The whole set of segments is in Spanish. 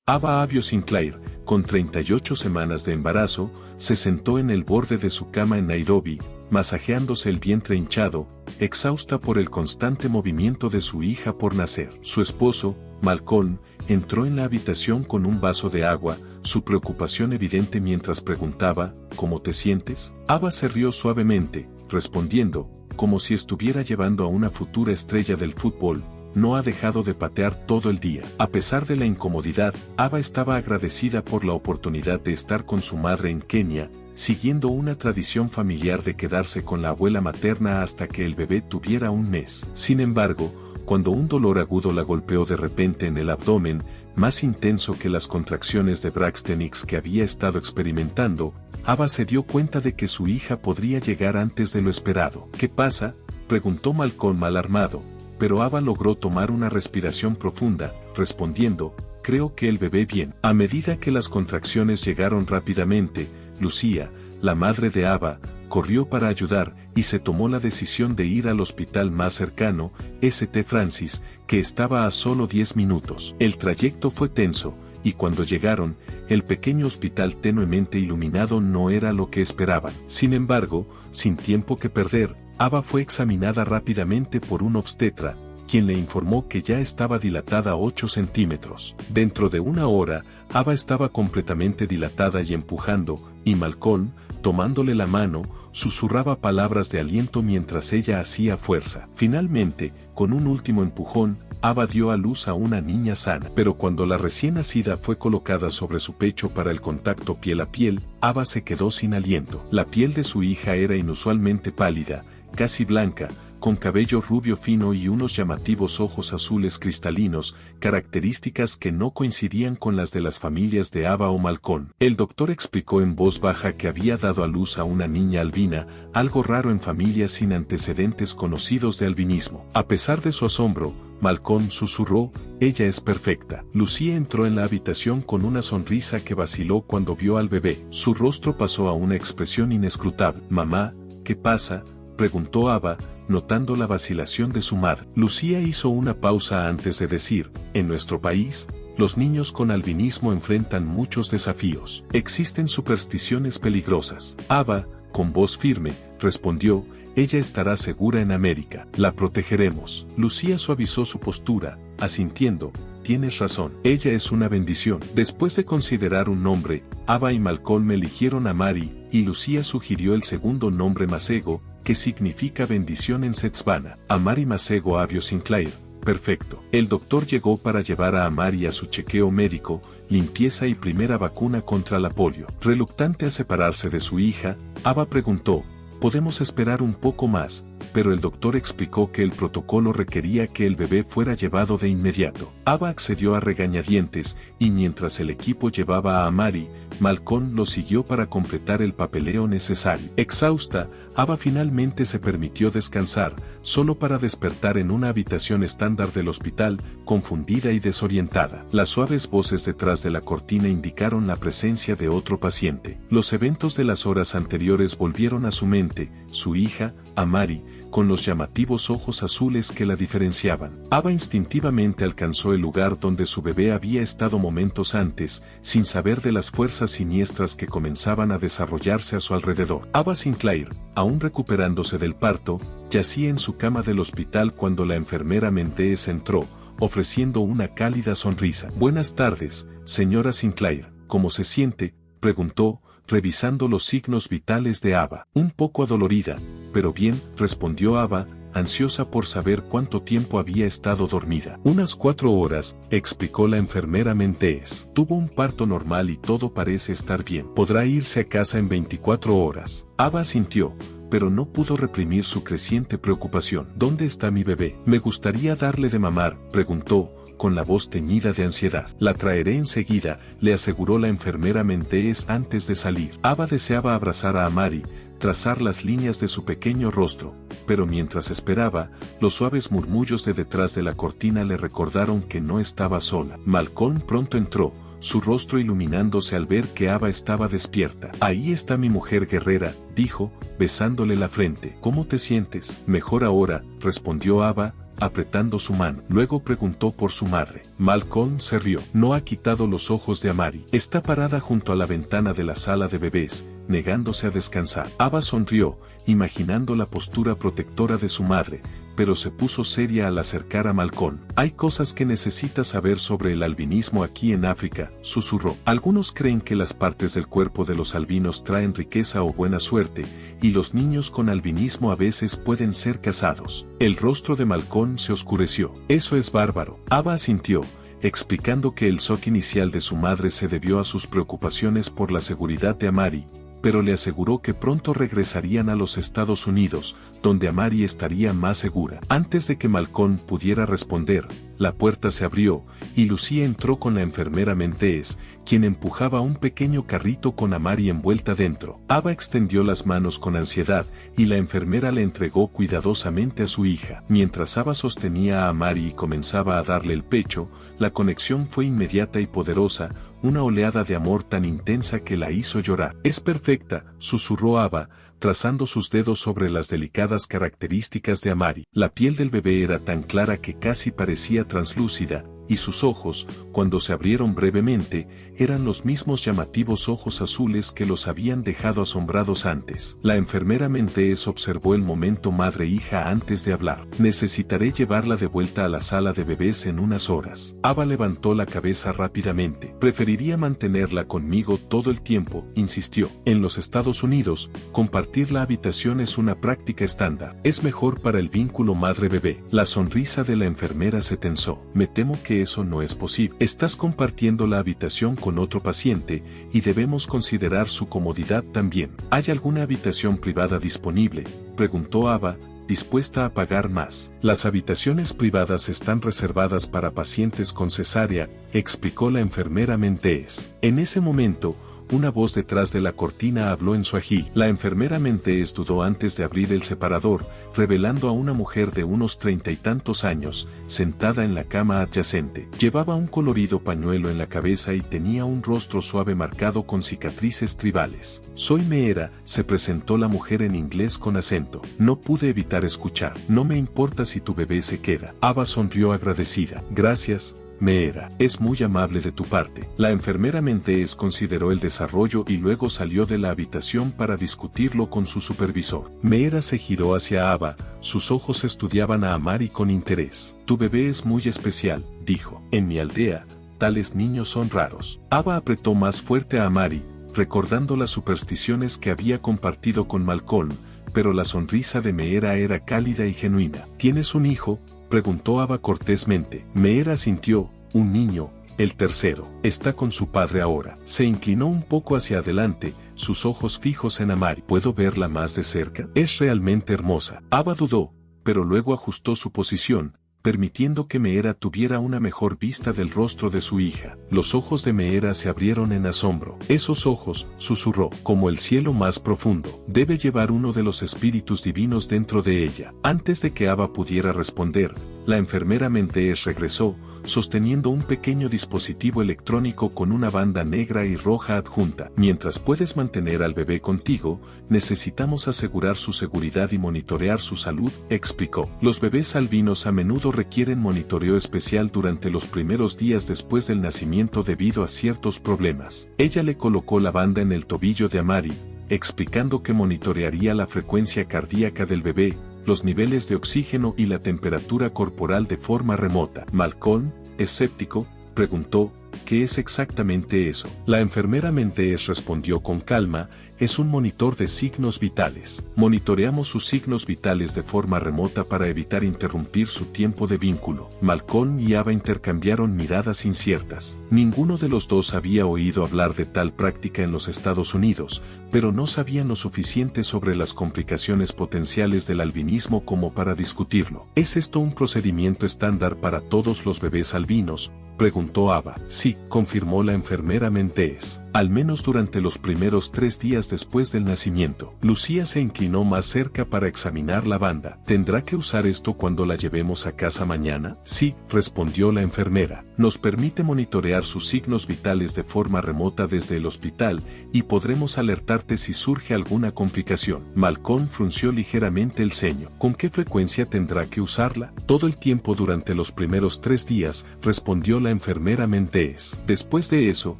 Ava Avio Sinclair, con 38 semanas de embarazo, se sentó en el borde de su cama en Nairobi, masajeándose el vientre hinchado, exhausta por el constante movimiento de su hija por nacer. Su esposo, Malcolm, entró en la habitación con un vaso de agua, su preocupación evidente mientras preguntaba, ¿cómo te sientes? Ava se rió suavemente, respondiendo, como si estuviera llevando a una futura estrella del fútbol. No ha dejado de patear todo el día. A pesar de la incomodidad, Ava estaba agradecida por la oportunidad de estar con su madre en Kenia, siguiendo una tradición familiar de quedarse con la abuela materna hasta que el bebé tuviera un mes. Sin embargo, cuando un dolor agudo la golpeó de repente en el abdomen, más intenso que las contracciones de Braxton Hicks que había estado experimentando, Ava se dio cuenta de que su hija podría llegar antes de lo esperado. ¿Qué pasa?, preguntó Malcolm alarmado. Pero Ava logró tomar una respiración profunda, respondiendo, creo que el bebé bien. A medida que las contracciones llegaron rápidamente, Lucía, la madre de Ava, corrió para ayudar y se tomó la decisión de ir al hospital más cercano, St. Francis, que estaba a solo 10 minutos. El trayecto fue tenso, y cuando llegaron, el pequeño hospital tenuemente iluminado no era lo que esperaban. Sin embargo, sin tiempo que perder, Ava fue examinada rápidamente por un obstetra, quien le informó que ya estaba dilatada 8 centímetros. Dentro de una hora, Ava estaba completamente dilatada y empujando, y Malcolm, tomándole la mano, susurraba palabras de aliento mientras ella hacía fuerza. Finalmente, con un último empujón, Ava dio a luz a una niña sana. Pero cuando la recién nacida fue colocada sobre su pecho para el contacto piel a piel, Ava se quedó sin aliento. La piel de su hija era inusualmente pálida, casi blanca, con cabello rubio fino y unos llamativos ojos azules cristalinos, características que no coincidían con las de las familias de Ava o Malcolm. El doctor explicó en voz baja que había dado a luz a una niña albina, algo raro en familias sin antecedentes conocidos de albinismo. A pesar de su asombro, Malcolm susurró, ella es perfecta. Lucía entró en la habitación con una sonrisa que vaciló cuando vio al bebé. Su rostro pasó a una expresión inescrutable. Mamá, ¿qué pasa?, preguntó Ava, notando la vacilación de su madre. Lucía hizo una pausa antes de decir, en nuestro país, los niños con albinismo enfrentan muchos desafíos. Existen supersticiones peligrosas. Ava, con voz firme, respondió, ella estará segura en América. La protegeremos. Lucía suavizó su postura, asintiendo, tienes razón. Ella es una bendición. Después de considerar un nombre, Ava y Malcolm eligieron a Mari, y Lucía sugirió el segundo nombre Masego, que significa bendición en Setswana. Amari Masego Avio Sinclair. Perfecto. El doctor llegó para llevar a Amari a su chequeo médico, limpieza y primera vacuna contra la polio. Reluctante a separarse de su hija, Ava preguntó, podemos esperar un poco más, pero el doctor explicó que el protocolo requería que el bebé fuera llevado de inmediato. Ava accedió a regañadientes, y mientras el equipo llevaba a Amari, Malcolm lo siguió para completar el papeleo necesario. Exhausta, Ava finalmente se permitió descansar, solo para despertar en una habitación estándar del hospital, confundida y desorientada. Las suaves voces detrás de la cortina indicaron la presencia de otro paciente. Los eventos de las horas anteriores volvieron a su mente, su hija, Amari, con los llamativos ojos azules que la diferenciaban. Ava instintivamente alcanzó el lugar donde su bebé había estado momentos antes, sin saber de las fuerzas siniestras que comenzaban a desarrollarse a su alrededor. Ava Sinclair, aún recuperándose del parto, yacía en su cama del hospital cuando la enfermera Mendes entró, ofreciendo una cálida sonrisa. Buenas tardes, señora Sinclair, ¿cómo se siente?, preguntó, revisando los signos vitales de Ava. Un poco adolorida, pero bien, respondió Ava, ansiosa por saber cuánto tiempo había estado dormida. Unas 4 horas, explicó la enfermera Mendes. Tuvo un parto normal y todo parece estar bien. Podrá irse a casa en 24 horas. Ava asintió, pero no pudo reprimir su creciente preocupación. ¿Dónde está mi bebé? Me gustaría darle de mamar, preguntó, con la voz teñida de ansiedad. La traeré enseguida, le aseguró la enfermera Mendes antes de salir. Ava deseaba abrazar a Amari, trazar las líneas de su pequeño rostro, pero mientras esperaba, los suaves murmullos de detrás de la cortina le recordaron que no estaba sola. Malcolm pronto entró, su rostro iluminándose al ver que Ava estaba despierta. Ahí está mi mujer guerrera, dijo, besándole la frente. ¿Cómo te sientes? Mejor ahora, respondió Ava, apretando su mano. Luego preguntó por su madre. Malcolm se rió. No ha quitado los ojos de Amari. Está parada junto a la ventana de la sala de bebés, negándose a descansar. Ava sonrió, imaginando la postura protectora de su madre, pero se puso seria al acercar a Malcolm. Hay cosas que necesitas saber sobre el albinismo aquí en África, susurró. Algunos creen que las partes del cuerpo de los albinos traen riqueza o buena suerte, y los niños con albinismo a veces pueden ser casados. El rostro de Malcolm se oscureció. Eso es bárbaro. Ava asintió, explicando que el shock inicial de su madre se debió a sus preocupaciones por la seguridad de Amari, pero le aseguró que pronto regresarían a los Estados Unidos, donde Amari estaría más segura. Antes de que Malcolm pudiera responder, la puerta se abrió, y Lucía entró con la enfermera Mentees, quien empujaba un pequeño carrito con Amari envuelta dentro. Ava extendió las manos con ansiedad, y la enfermera le entregó cuidadosamente a su hija. Mientras Ava sostenía a Amari y comenzaba a darle el pecho, la conexión fue inmediata y poderosa, una oleada de amor tan intensa que la hizo llorar. Es perfecta, susurró Ava, trazando sus dedos sobre las delicadas características de Amari. La piel del bebé era tan clara que casi parecía translúcida, y sus ojos, cuando se abrieron brevemente, eran los mismos llamativos ojos azules que los habían dejado asombrados antes. La enfermera Mentees observó el momento madre-hija antes de hablar. Necesitaré llevarla de vuelta a la sala de bebés en unas horas. Ava levantó la cabeza rápidamente. Preferiría mantenerla conmigo todo el tiempo, insistió. En los Estados Unidos, compartir la habitación es una práctica estándar. Es mejor para el vínculo madre-bebé. La sonrisa de la enfermera se tensó. Me temo que eso no es posible. Estás compartiendo la habitación con otro paciente, y debemos considerar su comodidad también. ¿Hay alguna habitación privada disponible?, preguntó Ava, dispuesta a pagar más. Las habitaciones privadas están reservadas para pacientes con cesárea, explicó la enfermera Mentees. En ese momento, una voz detrás de la cortina habló en suajili. La enfermera Mentees dudó antes de abrir el separador, revelando a una mujer de unos 30 y tantos años, sentada en la cama adyacente. Llevaba un colorido pañuelo en la cabeza y tenía un rostro suave marcado con cicatrices tribales. Soy Meera, se presentó la mujer en inglés con acento. No pude evitar escuchar. No me importa si tu bebé se queda. Ava sonrió agradecida. Gracias, Meera, es muy amable de tu parte. La enfermera Mentees consideró el desarrollo y luego salió de la habitación para discutirlo con su supervisor. Meera se giró hacia Ava, sus ojos estudiaban a Amari con interés. Tu bebé es muy especial, dijo. En mi aldea, tales niños son raros. Ava apretó más fuerte a Amari, recordando las supersticiones que había compartido con Malcolm, pero la sonrisa de Meera era cálida y genuina. ¿Tienes un hijo?, preguntó Ava cortésmente. Meera asintió. Un niño, el tercero. Está con su padre ahora. Se inclinó un poco hacia adelante, sus ojos fijos en Amari. ¿Puedo verla más de cerca? Es realmente hermosa. Ava dudó, pero luego ajustó su posición, permitiendo que Meera tuviera una mejor vista del rostro de su hija. Los ojos de Meera se abrieron en asombro. Esos ojos, susurró, como el cielo más profundo. Debe llevar uno de los espíritus divinos dentro de ella. Antes de que Ava pudiera responder, la enfermera Mentees regresó, sosteniendo un pequeño dispositivo electrónico con una banda negra y roja adjunta. Mientras puedes mantener al bebé contigo, necesitamos asegurar su seguridad y monitorear su salud, explicó. Los bebés albinos a menudo requieren monitoreo especial durante los primeros días después del nacimiento debido a ciertos problemas. Ella le colocó la banda en el tobillo de Amari, explicando que monitorearía la frecuencia cardíaca del bebé, los niveles de oxígeno y la temperatura corporal de forma remota. Malcolm, escéptico, preguntó, ¿qué es exactamente eso? La enfermera Mentees respondió con calma, es un monitor de signos vitales. Monitoreamos sus signos vitales de forma remota para evitar interrumpir su tiempo de vínculo. Malcolm y Ava intercambiaron miradas inciertas. Ninguno de los dos había oído hablar de tal práctica en los Estados Unidos, pero no sabían lo suficiente sobre las complicaciones potenciales del albinismo como para discutirlo. ¿Es esto un procedimiento estándar para todos los bebés albinos?, preguntó Ava. Sí, confirmó la enfermera Mentees. al menos durante los primeros 3 días después del nacimiento. Lucía se inclinó más cerca para examinar la banda. ¿Tendrá que usar esto cuando la llevemos a casa mañana? Sí, respondió la enfermera. Nos permite monitorear sus signos vitales de forma remota desde el hospital y podremos alertarte si surge alguna complicación. Malcolm frunció ligeramente el ceño. ¿Con qué frecuencia tendrá que usarla? Todo el tiempo durante los primeros 3 días, respondió la enfermera Mendes. Después de eso,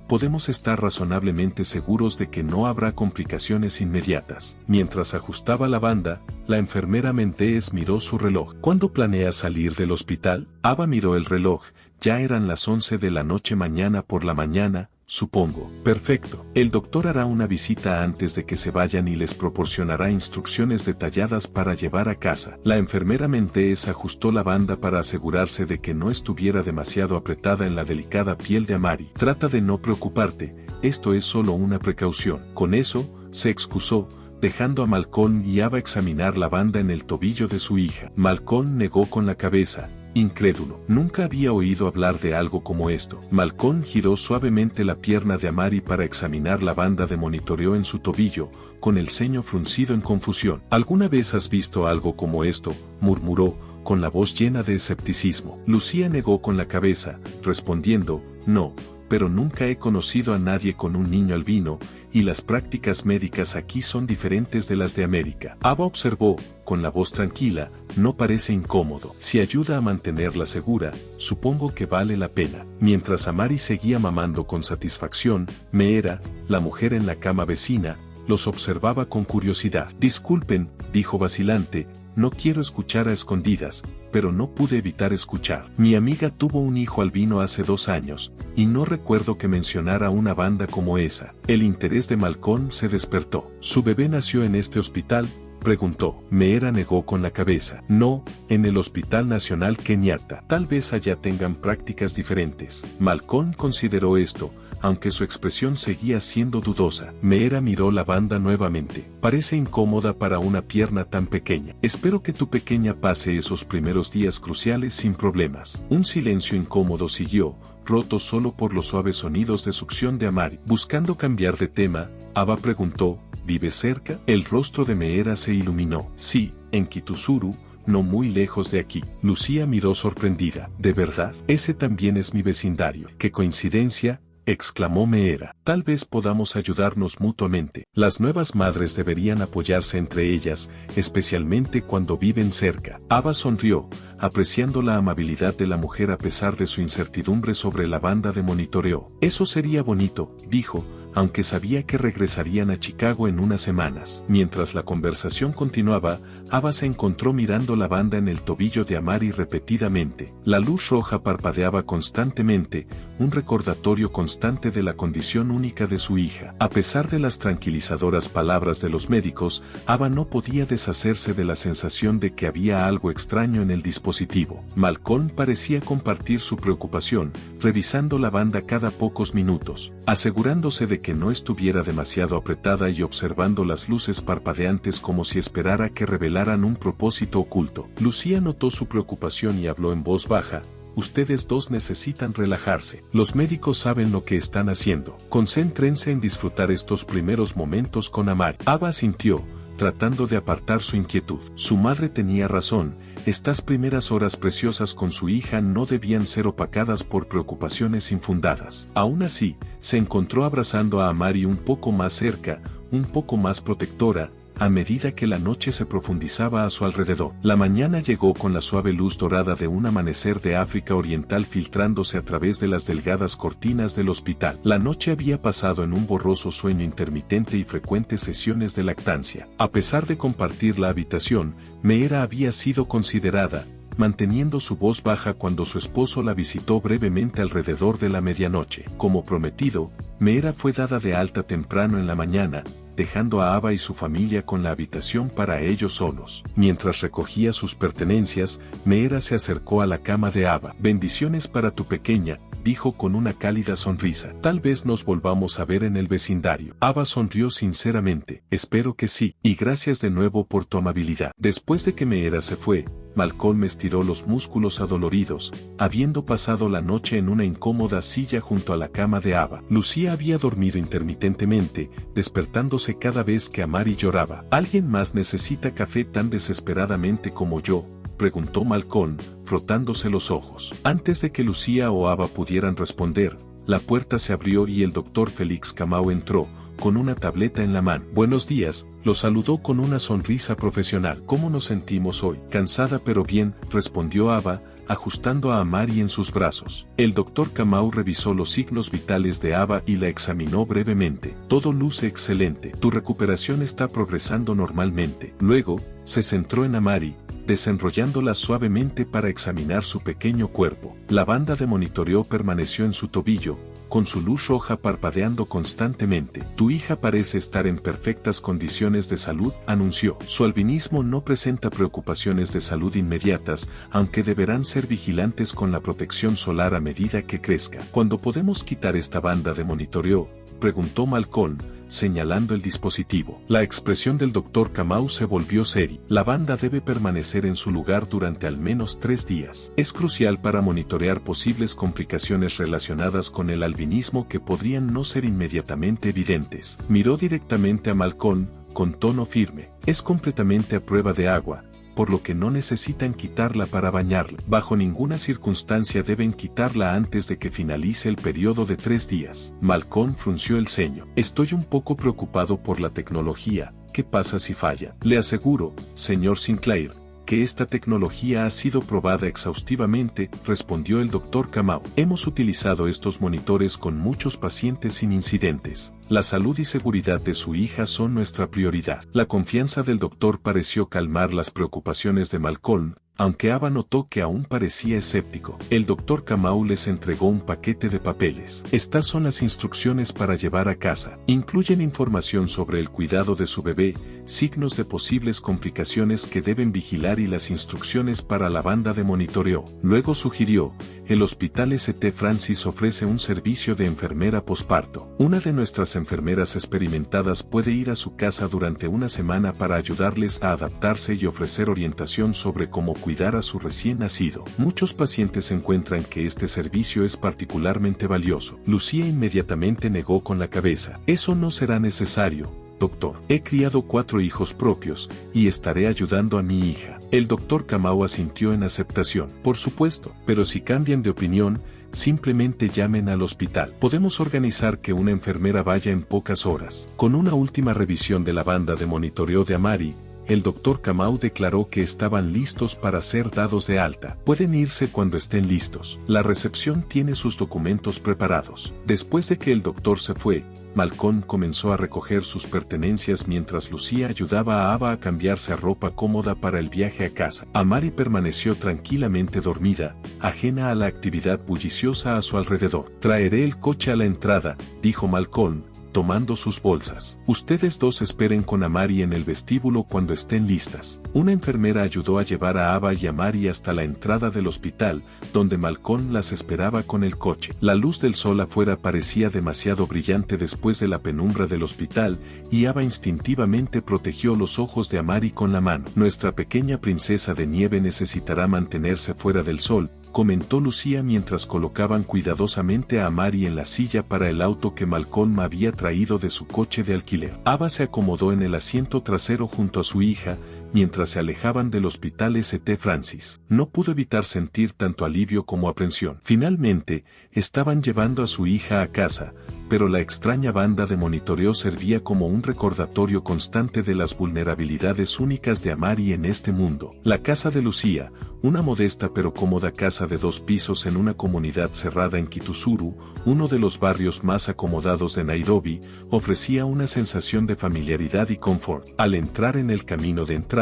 podemos estar razonablemente seguros de que no habrá complicaciones inmediatas. Mientras ajustaba la banda, la enfermera Mendes miró su reloj. ¿Cuándo planea salir del hospital? Ava miró el reloj. Ya eran las 11 de la noche. Mañana por la mañana, supongo. Perfecto. El doctor hará una visita antes de que se vayan y les proporcionará instrucciones detalladas para llevar a casa. La enfermera Mendes ajustó la banda para asegurarse de que no estuviera demasiado apretada en la delicada piel de Amari. Trata de no preocuparte, esto es solo una precaución. Con eso, se excusó, dejando a Malcolm y Ava examinar la banda en el tobillo de su hija. Malcolm negó con la cabeza, incrédulo. Nunca había oído hablar de algo como esto. Malcolm giró suavemente la pierna de Amari para examinar la banda de monitoreo en su tobillo, con el ceño fruncido en confusión. ¿Alguna vez has visto algo como esto?, murmuró, con la voz llena de escepticismo. Lucía negó con la cabeza, respondiendo, no, pero nunca he conocido a nadie con un niño albino, y las prácticas médicas aquí son diferentes de las de América. Ava observó, con la voz tranquila, no parece incómodo. Si ayuda a mantenerla segura, supongo que vale la pena. Mientras Amari seguía mamando con satisfacción, Meera, la mujer en la cama vecina, los observaba con curiosidad. Disculpen, dijo vacilante, no quiero escuchar a escondidas, pero no pude evitar escuchar. Mi amiga tuvo un hijo albino hace 2 años, y no recuerdo que mencionara una banda como esa. El interés de Malcolm se despertó. ¿Su bebé nació en este hospital?, preguntó. Meera negó con la cabeza. No, en el Hospital Nacional Kenyatta. Tal vez allá tengan prácticas diferentes. Malcolm consideró esto, aunque su expresión seguía siendo dudosa. Meera miró la banda nuevamente. Parece incómoda para una pierna tan pequeña. Espero que tu pequeña pase esos primeros días cruciales sin problemas. Un silencio incómodo siguió, roto solo por los suaves sonidos de succión de Amari. Buscando cambiar de tema, Ava preguntó, ¿vives cerca? El rostro de Meera se iluminó. Sí, en Kitusuru, no muy lejos de aquí. Lucía miró sorprendida. ¿De verdad? Ese también es mi vecindario. ¡Qué coincidencia!, exclamó Meera. Tal vez podamos ayudarnos mutuamente. Las nuevas madres deberían apoyarse entre ellas, especialmente cuando viven cerca. Ava sonrió, apreciando la amabilidad de la mujer a pesar de su incertidumbre sobre la banda de monitoreo. Eso sería bonito, dijo, aunque sabía que regresarían a Chicago en unas semanas. Mientras la conversación continuaba, Ava se encontró mirando la banda en el tobillo de Amari repetidamente. La luz roja parpadeaba constantemente, un recordatorio constante de la condición única de su hija. A pesar de las tranquilizadoras palabras de los médicos, Ava no podía deshacerse de la sensación de que había algo extraño en el dispositivo. Malcolm parecía compartir su preocupación, revisando la banda cada pocos minutos, asegurándose de que no estuviera demasiado apretada y observando las luces parpadeantes como si esperara que revelaran un propósito oculto. Lucía notó su preocupación y habló en voz baja. Ustedes dos necesitan relajarse. Los médicos saben lo que están haciendo. Concéntrense en disfrutar estos primeros momentos con Amari. Ava sintió, tratando de apartar su inquietud. Su madre tenía razón, estas primeras horas preciosas con su hija no debían ser opacadas por preocupaciones infundadas. Aún así, se encontró abrazando a Amari un poco más cerca, un poco más protectora, a medida que la noche se profundizaba a su alrededor. La mañana llegó con la suave luz dorada de un amanecer de África Oriental filtrándose a través de las delgadas cortinas del hospital. La noche había pasado en un borroso sueño intermitente y frecuentes sesiones de lactancia. A pesar de compartir la habitación, Meera había sido considerada, manteniendo su voz baja cuando su esposo la visitó brevemente alrededor de la medianoche. Como prometido, Meera fue dada de alta temprano en la mañana, dejando a Ava y su familia con la habitación para ellos solos. Mientras recogía sus pertenencias, Meera se acercó a la cama de Ava. Bendiciones para tu pequeña, dijo con una cálida sonrisa. Tal vez nos volvamos a ver en el vecindario. Ava sonrió sinceramente. Espero que sí, y gracias de nuevo por tu amabilidad. Después de que Meera se fue, Malcolm estiró los músculos adoloridos, habiendo pasado la noche en una incómoda silla junto a la cama de Ava. Lucía había dormido intermitentemente, despertándose cada vez que Amari lloraba. ¿Alguien más necesita café tan desesperadamente como yo?, preguntó Malcolm, frotándose los ojos. Antes de que Lucía o Ava pudieran responder, la puerta se abrió y el doctor Félix Camau entró, con una tableta en la mano. Buenos días, lo saludó con una sonrisa profesional. ¿Cómo nos sentimos hoy? Cansada pero bien, respondió Ava, ajustando a Amari en sus brazos. El doctor Camau revisó los signos vitales de Ava y la examinó brevemente. Todo luce excelente. Tu recuperación está progresando normalmente. Luego, se centró en Amari, desenrollándola suavemente para examinar su pequeño cuerpo. La banda de monitoreo permaneció en su tobillo, con su luz roja parpadeando constantemente. Tu hija parece estar en perfectas condiciones de salud, anunció. Su albinismo no presenta preocupaciones de salud inmediatas, aunque deberán ser vigilantes con la protección solar a medida que crezca. ¿Cuándo podemos quitar esta banda de monitoreo?, preguntó Malcolm, señalando el dispositivo. La expresión del doctor Camau se volvió seria. La banda debe permanecer en su lugar durante al menos 3 días. Es crucial para monitorear posibles complicaciones relacionadas con el albinismo que podrían no ser inmediatamente evidentes. Miró directamente a Malcolm, con tono firme. Es completamente a prueba de agua, por lo que no necesitan quitarla para bañarla. Bajo ninguna circunstancia deben quitarla antes de que finalice el periodo de 3 días. Malcolm frunció el ceño. Estoy un poco preocupado por la tecnología. ¿Qué pasa si falla? Le aseguro, señor Sinclair, que esta tecnología ha sido probada exhaustivamente, respondió el doctor Camau. Hemos utilizado estos monitores con muchos pacientes sin incidentes. La salud y seguridad de su hija son nuestra prioridad. La confianza del doctor pareció calmar las preocupaciones de Malcolm, aunque Ava notó que aún parecía escéptico. El doctor Camau les entregó un paquete de papeles. Estas son las instrucciones para llevar a casa. Incluyen información sobre el cuidado de su bebé, signos de posibles complicaciones que deben vigilar y las instrucciones para la banda de monitoreo. Luego sugirió, el Hospital St. Francis ofrece un servicio de enfermera posparto. Una de nuestras enfermeras experimentadas puede ir a su casa durante una semana para ayudarles a adaptarse y ofrecer orientación sobre cómo cuidar a su recién nacido. Muchos pacientes encuentran que este servicio es particularmente valioso. Lucía inmediatamente negó con la cabeza. Eso no será necesario, doctor. He criado 4 hijos propios, y estaré ayudando a mi hija. El doctor Camau asintió en aceptación. Por supuesto, pero si cambian de opinión, simplemente llamen al hospital. Podemos organizar que una enfermera vaya en pocas horas. Con una última revisión de la banda de monitoreo de Amari, el doctor Camau declaró que estaban listos para ser dados de alta. Pueden irse cuando estén listos. La recepción tiene sus documentos preparados. Después de que el doctor se fue, Malcolm comenzó a recoger sus pertenencias mientras Lucía ayudaba a Ava a cambiarse a ropa cómoda para el viaje a casa. Amari permaneció tranquilamente dormida, ajena a la actividad bulliciosa a su alrededor. Traeré el coche a la entrada, dijo Malcolm, tomando sus bolsas. Ustedes dos esperen con Amari en el vestíbulo cuando estén listas. Una enfermera ayudó a llevar a Ava y a Amari hasta la entrada del hospital, donde Malcolm las esperaba con el coche. La luz del sol afuera parecía demasiado brillante después de la penumbra del hospital, y Ava instintivamente protegió los ojos de Amari con la mano. Nuestra pequeña princesa de nieve necesitará mantenerse fuera del sol, comentó Lucía mientras colocaban cuidadosamente a Amari en la silla para el auto que Malcolm había traído de su coche de alquiler. Ava se acomodó en el asiento trasero junto a su hija, mientras se alejaban del Hospital St. Francis. No pudo evitar sentir tanto alivio como aprensión. Finalmente, estaban llevando a su hija a casa, pero la extraña banda de monitoreo servía como un recordatorio constante de las vulnerabilidades únicas de Amari en este mundo. La casa de Lucía, una modesta pero cómoda casa de 2 pisos en una comunidad cerrada en Kitusuru, uno de los barrios más acomodados de Nairobi, ofrecía una sensación de familiaridad y confort. Al entrar en el camino de entrada,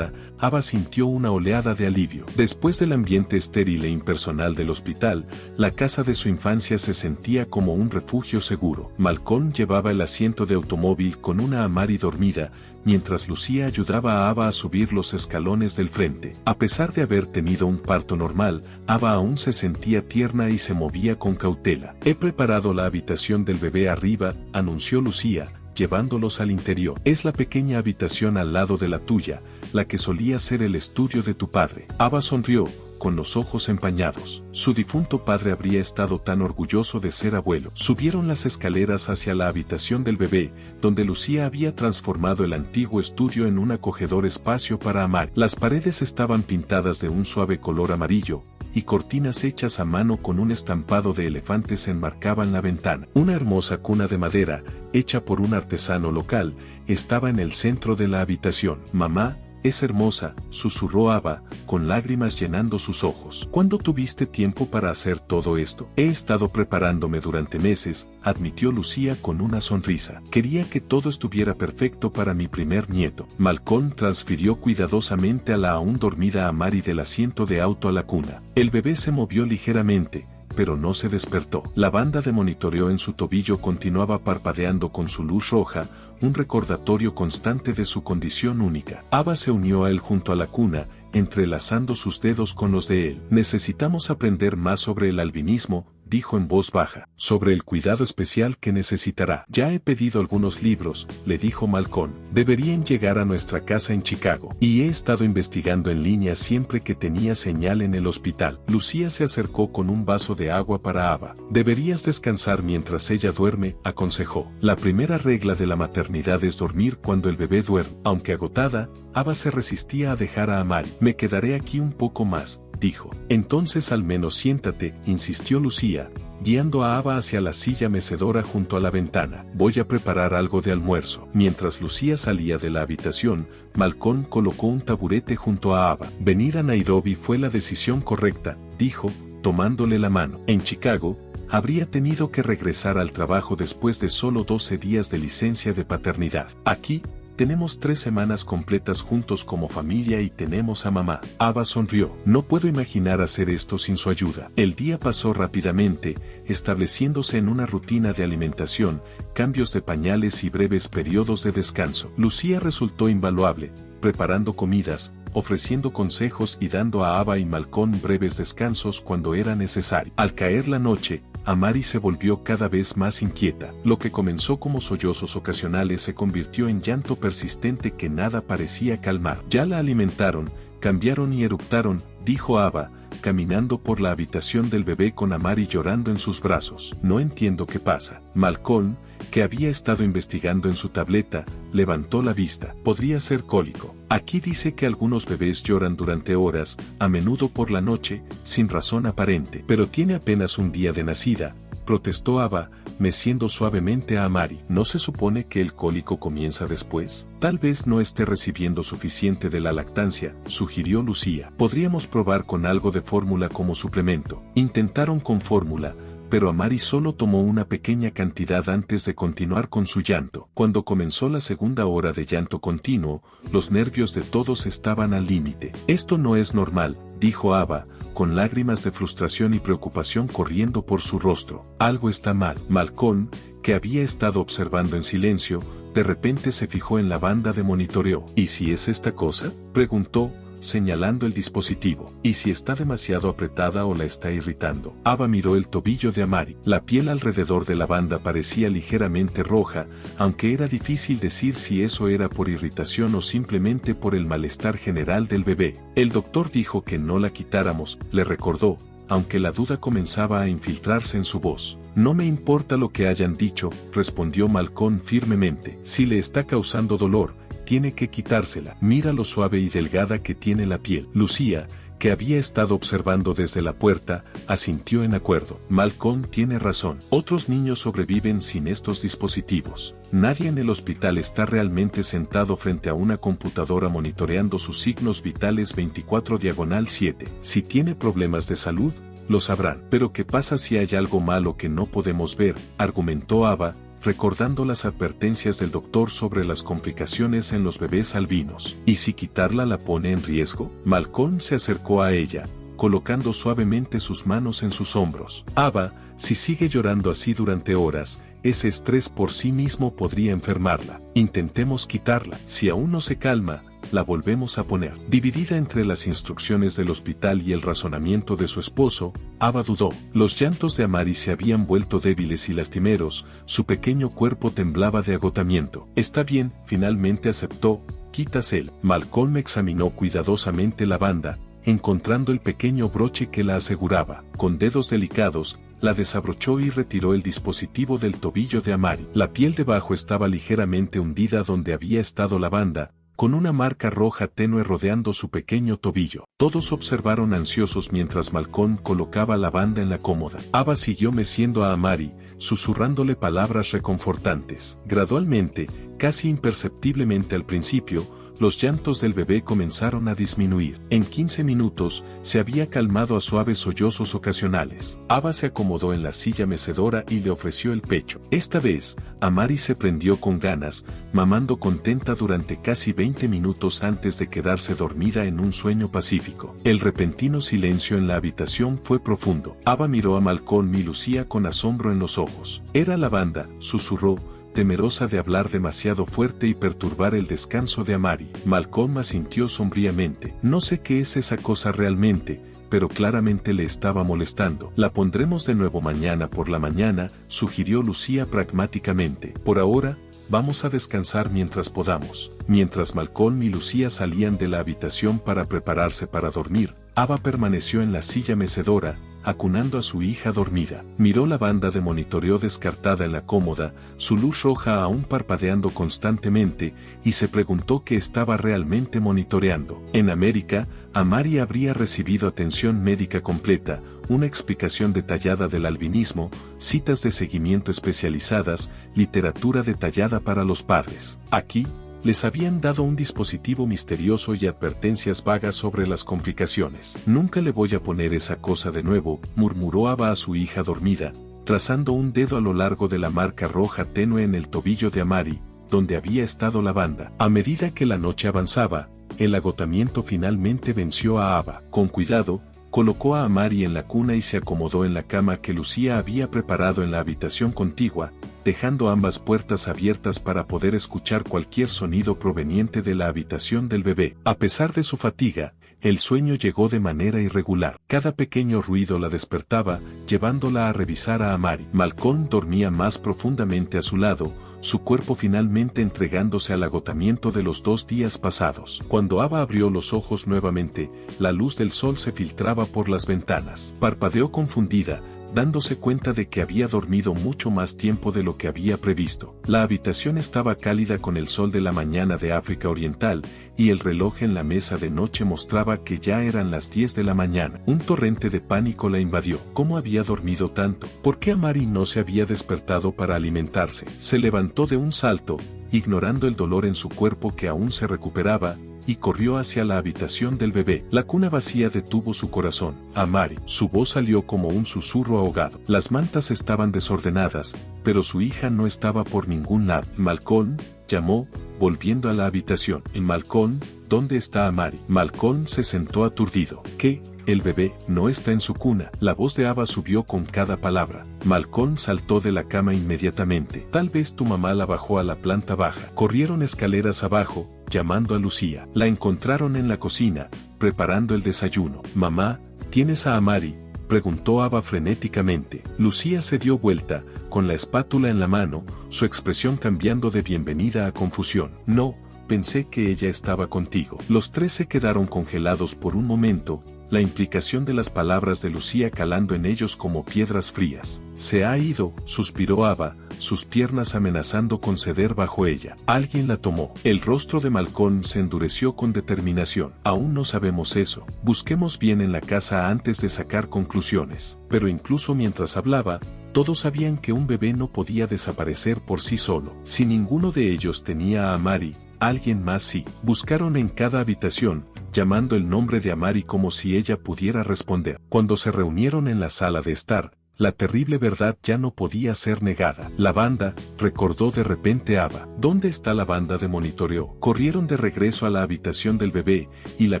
Ava sintió una oleada de alivio. Después del ambiente estéril e impersonal del hospital, la casa de su infancia se sentía como un refugio seguro. Malcolm llevaba el asiento de automóvil con una Amari dormida, mientras Lucía ayudaba a Ava a subir los escalones del frente. A pesar de haber tenido un parto normal, Ava aún se sentía tierna y se movía con cautela. He preparado la habitación del bebé arriba, anunció Lucía, llevándolos al interior. Es la pequeña habitación al lado de la tuya, la que solía ser el estudio de tu padre. Ava sonrió, con los ojos empañados. Su difunto padre habría estado tan orgulloso de ser abuelo. Subieron las escaleras hacia la habitación del bebé, donde Lucía había transformado el antiguo estudio en un acogedor espacio para Amari. Las paredes estaban pintadas de un suave color amarillo, y cortinas hechas a mano con un estampado de elefantes enmarcaban la ventana. Una hermosa cuna de madera, hecha por un artesano local, estaba en el centro de la habitación. «Mamá, es hermosa», susurró Ava, con lágrimas llenando sus ojos. «¿Cuándo tuviste tiempo para hacer todo esto?» «He estado preparándome durante meses», admitió Lucía con una sonrisa. «Quería que todo estuviera perfecto para mi primer nieto». Malcolm transfirió cuidadosamente a la aún dormida Amari del asiento de auto a la cuna. El bebé se movió ligeramente, pero no se despertó. La banda de monitoreo en su tobillo continuaba parpadeando con su luz roja, un recordatorio constante de su condición única. Ava se unió a él junto a la cuna, entrelazando sus dedos con los de él. «Necesitamos aprender más sobre el albinismo», dijo en voz baja. «Sobre el cuidado especial que necesitará». «Ya he pedido algunos libros», le dijo Malcolm. «Deberían llegar a nuestra casa en Chicago. Y he estado investigando en línea siempre que tenía señal en el hospital». Lucía se acercó con un vaso de agua para Ava. «Deberías descansar mientras ella duerme», aconsejó. «La primera regla de la maternidad es dormir cuando el bebé duerme». Aunque agotada, Ava se resistía a dejar a Amari. «Me quedaré aquí un poco más», dijo. «Entonces al menos siéntate», insistió Lucía, guiando a Ava hacia la silla mecedora junto a la ventana. «Voy a preparar algo de almuerzo». Mientras Lucía salía de la habitación, Malcolm colocó un taburete junto a Ava. «Venir a Nairobi fue la decisión correcta», dijo, tomándole la mano. En Chicago, habría tenido que regresar al trabajo después de solo 12 días de licencia de paternidad. Aquí, tenemos 3 semanas completas juntos como familia y tenemos a mamá». Ava sonrió. «No puedo imaginar hacer esto sin su ayuda». El día pasó rápidamente, estableciéndose en una rutina de alimentación, cambios de pañales y breves periodos de descanso. Lucía resultó invaluable, preparando comidas, ofreciendo consejos y dando a Ava y Malcolm breves descansos cuando era necesario. Al caer la noche, Amari se volvió cada vez más inquieta. Lo que comenzó como sollozos ocasionales se convirtió en llanto persistente que nada parecía calmar. «Ya la alimentaron, cambiaron y eructaron», dijo Ava, caminando por la habitación del bebé con Amari llorando en sus brazos. «No entiendo qué pasa». Malcolm, que había estado investigando en su tableta, levantó la vista. «Podría ser cólico. Aquí dice que algunos bebés lloran durante horas, a menudo por la noche, sin razón aparente». «Pero tiene apenas un día de nacida», protestó Ava, meciendo suavemente a Amari. «¿No se supone que el cólico comienza después?» «Tal vez no esté recibiendo suficiente de la lactancia», sugirió Lucía. «Podríamos probar con algo de fórmula como suplemento». Intentaron con fórmula, pero Amari solo tomó una pequeña cantidad antes de continuar con su llanto. Cuando comenzó la segunda hora de llanto continuo, los nervios de todos estaban al límite. «Esto no es normal», dijo Ava, con lágrimas de frustración y preocupación corriendo por su rostro. «Algo está mal». Malcolm, que había estado observando en silencio, de repente se fijó en la banda de monitoreo. «¿Y si es esta cosa?», preguntó, señalando el dispositivo. «¿Y si está demasiado apretada o la está irritando?». Ava miró el tobillo de Amari. La piel alrededor de la banda parecía ligeramente roja, aunque era difícil decir si eso era por irritación o simplemente por el malestar general del bebé. «El doctor dijo que no la quitáramos», le recordó, aunque la duda comenzaba a infiltrarse en su voz. «No me importa lo que hayan dicho», respondió Malcolm firmemente. «Si le está causando dolor, tiene que quitársela. Mira lo suave y delgada que tiene la piel». Lucía, que había estado observando desde la puerta, asintió en acuerdo. «Malcolm tiene razón. Otros niños sobreviven sin estos dispositivos. Nadie en el hospital está realmente sentado frente a una computadora monitoreando sus signos vitales 24/7. Si tiene problemas de salud, lo sabrán». «Pero ¿qué pasa si hay algo malo que no podemos ver?», argumentó Ava, recordando las advertencias del doctor sobre las complicaciones en los bebés albinos. «¿Y si quitarla la pone en riesgo?». Malcolm se acercó a ella, colocando suavemente sus manos en sus hombros. «Ava, si sigue llorando así durante horas, ese estrés por sí mismo podría enfermarla. Intentemos quitarla. Si aún no se calma, la volvemos a poner». Dividida entre las instrucciones del hospital y el razonamiento de su esposo, Ava dudó. Los llantos de Amari se habían vuelto débiles y lastimeros, su pequeño cuerpo temblaba de agotamiento. «Está bien», finalmente aceptó, quitas él. Malcolm examinó cuidadosamente la banda, encontrando el pequeño broche que la aseguraba. Con dedos delicados, la desabrochó y retiró el dispositivo del tobillo de Amari. La piel debajo estaba ligeramente hundida donde había estado la banda, con una marca roja tenue rodeando su pequeño tobillo. Todos observaron ansiosos mientras Malcolm colocaba la banda en la cómoda. Ava siguió meciendo a Amari, susurrándole palabras reconfortantes. Gradualmente, casi imperceptiblemente al principio, los llantos del bebé comenzaron a disminuir. En 15 minutos, se había calmado a suaves sollozos ocasionales. Ava se acomodó en la silla mecedora y le ofreció el pecho. Esta vez, Amari se prendió con ganas, mamando contenta durante casi 20 minutos antes de quedarse dormida en un sueño pacífico. El repentino silencio en la habitación fue profundo. Ava miró a Malcolm y Lucía con asombro en los ojos. Era la banda, susurró, temerosa de hablar demasiado fuerte y perturbar el descanso de Amari. Malcolm asintió sombríamente. No sé qué es esa cosa realmente, pero claramente le estaba molestando. La pondremos de nuevo mañana por la mañana, sugirió Lucía pragmáticamente. Por ahora, vamos a descansar mientras podamos. Mientras Malcolm y Lucía salían de la habitación para prepararse para dormir, Ava permaneció en la silla mecedora, acunando a su hija dormida. Miró la banda de monitoreo descartada en la cómoda, su luz roja aún parpadeando constantemente, y se preguntó qué estaba realmente monitoreando. En América, Amari habría recibido atención médica completa, una explicación detallada del albinismo, citas de seguimiento especializadas, literatura detallada para los padres. Aquí, les habían dado un dispositivo misterioso y advertencias vagas sobre las complicaciones. Nunca le voy a poner esa cosa de nuevo, murmuró Ava a su hija dormida, trazando un dedo a lo largo de la marca roja tenue en el tobillo de Amari, donde había estado la banda. A medida que la noche avanzaba, el agotamiento finalmente venció a Ava. Con cuidado, colocó a Amari en la cuna y se acomodó en la cama que Lucía había preparado en la habitación contigua, dejando ambas puertas abiertas para poder escuchar cualquier sonido proveniente de la habitación del bebé. A pesar de su fatiga, el sueño llegó de manera irregular. Cada pequeño ruido la despertaba, llevándola a revisar a Amari. Malcolm dormía más profundamente a su lado, su cuerpo finalmente entregándose al agotamiento de los 2 días pasados. Cuando Ava abrió los ojos nuevamente, la luz del sol se filtraba por las ventanas. Parpadeó confundida, dándose cuenta de que había dormido mucho más tiempo de lo que había previsto. La habitación estaba cálida con el sol de la mañana de África Oriental, y el reloj en la mesa de noche mostraba que ya eran las 10 de la mañana. Un torrente de pánico la invadió. ¿Cómo había dormido tanto? ¿Por qué Amari no se había despertado para alimentarse? Se levantó de un salto, ignorando el dolor en su cuerpo que aún se recuperaba, y corrió hacia la habitación del bebé. La cuna vacía detuvo su corazón. Amari. Su voz salió como un susurro ahogado. Las mantas estaban desordenadas, pero su hija no estaba por ningún lado. Malcolm, llamó, volviendo a la habitación. Malcolm, ¿dónde está Amari? Malcolm se sentó aturdido. ¿Qué? El bebé no está en su cuna. La voz de Ava subió con cada palabra. Malcolm saltó de la cama inmediatamente. Tal vez tu mamá la bajó a la planta baja. Corrieron escaleras abajo, llamando a Lucía. La encontraron en la cocina, preparando el desayuno. Mamá, ¿tienes a Amari?, preguntó Ava frenéticamente. Lucía se dio vuelta, con la espátula en la mano, su expresión cambiando de bienvenida a confusión. No, pensé que ella estaba contigo. Los 3 se quedaron congelados por un momento, la implicación de las palabras de Lucía calando en ellos como piedras frías. Se ha ido, suspiró Ava, sus piernas amenazando con ceder bajo ella. Alguien la tomó. El rostro de Malcolm se endureció con determinación. Aún no sabemos eso. Busquemos bien en la casa antes de sacar conclusiones. Pero incluso mientras hablaba, todos sabían que un bebé no podía desaparecer por sí solo. Si ninguno de ellos tenía a Amari, alguien más sí. Buscaron en cada habitación, llamando el nombre de Amari como si ella pudiera responder. Cuando se reunieron en la sala de estar, la terrible verdad ya no podía ser negada. La banda, recordó de repente Ava. ¿Dónde está la banda de monitoreo? Corrieron de regreso a la habitación del bebé, y la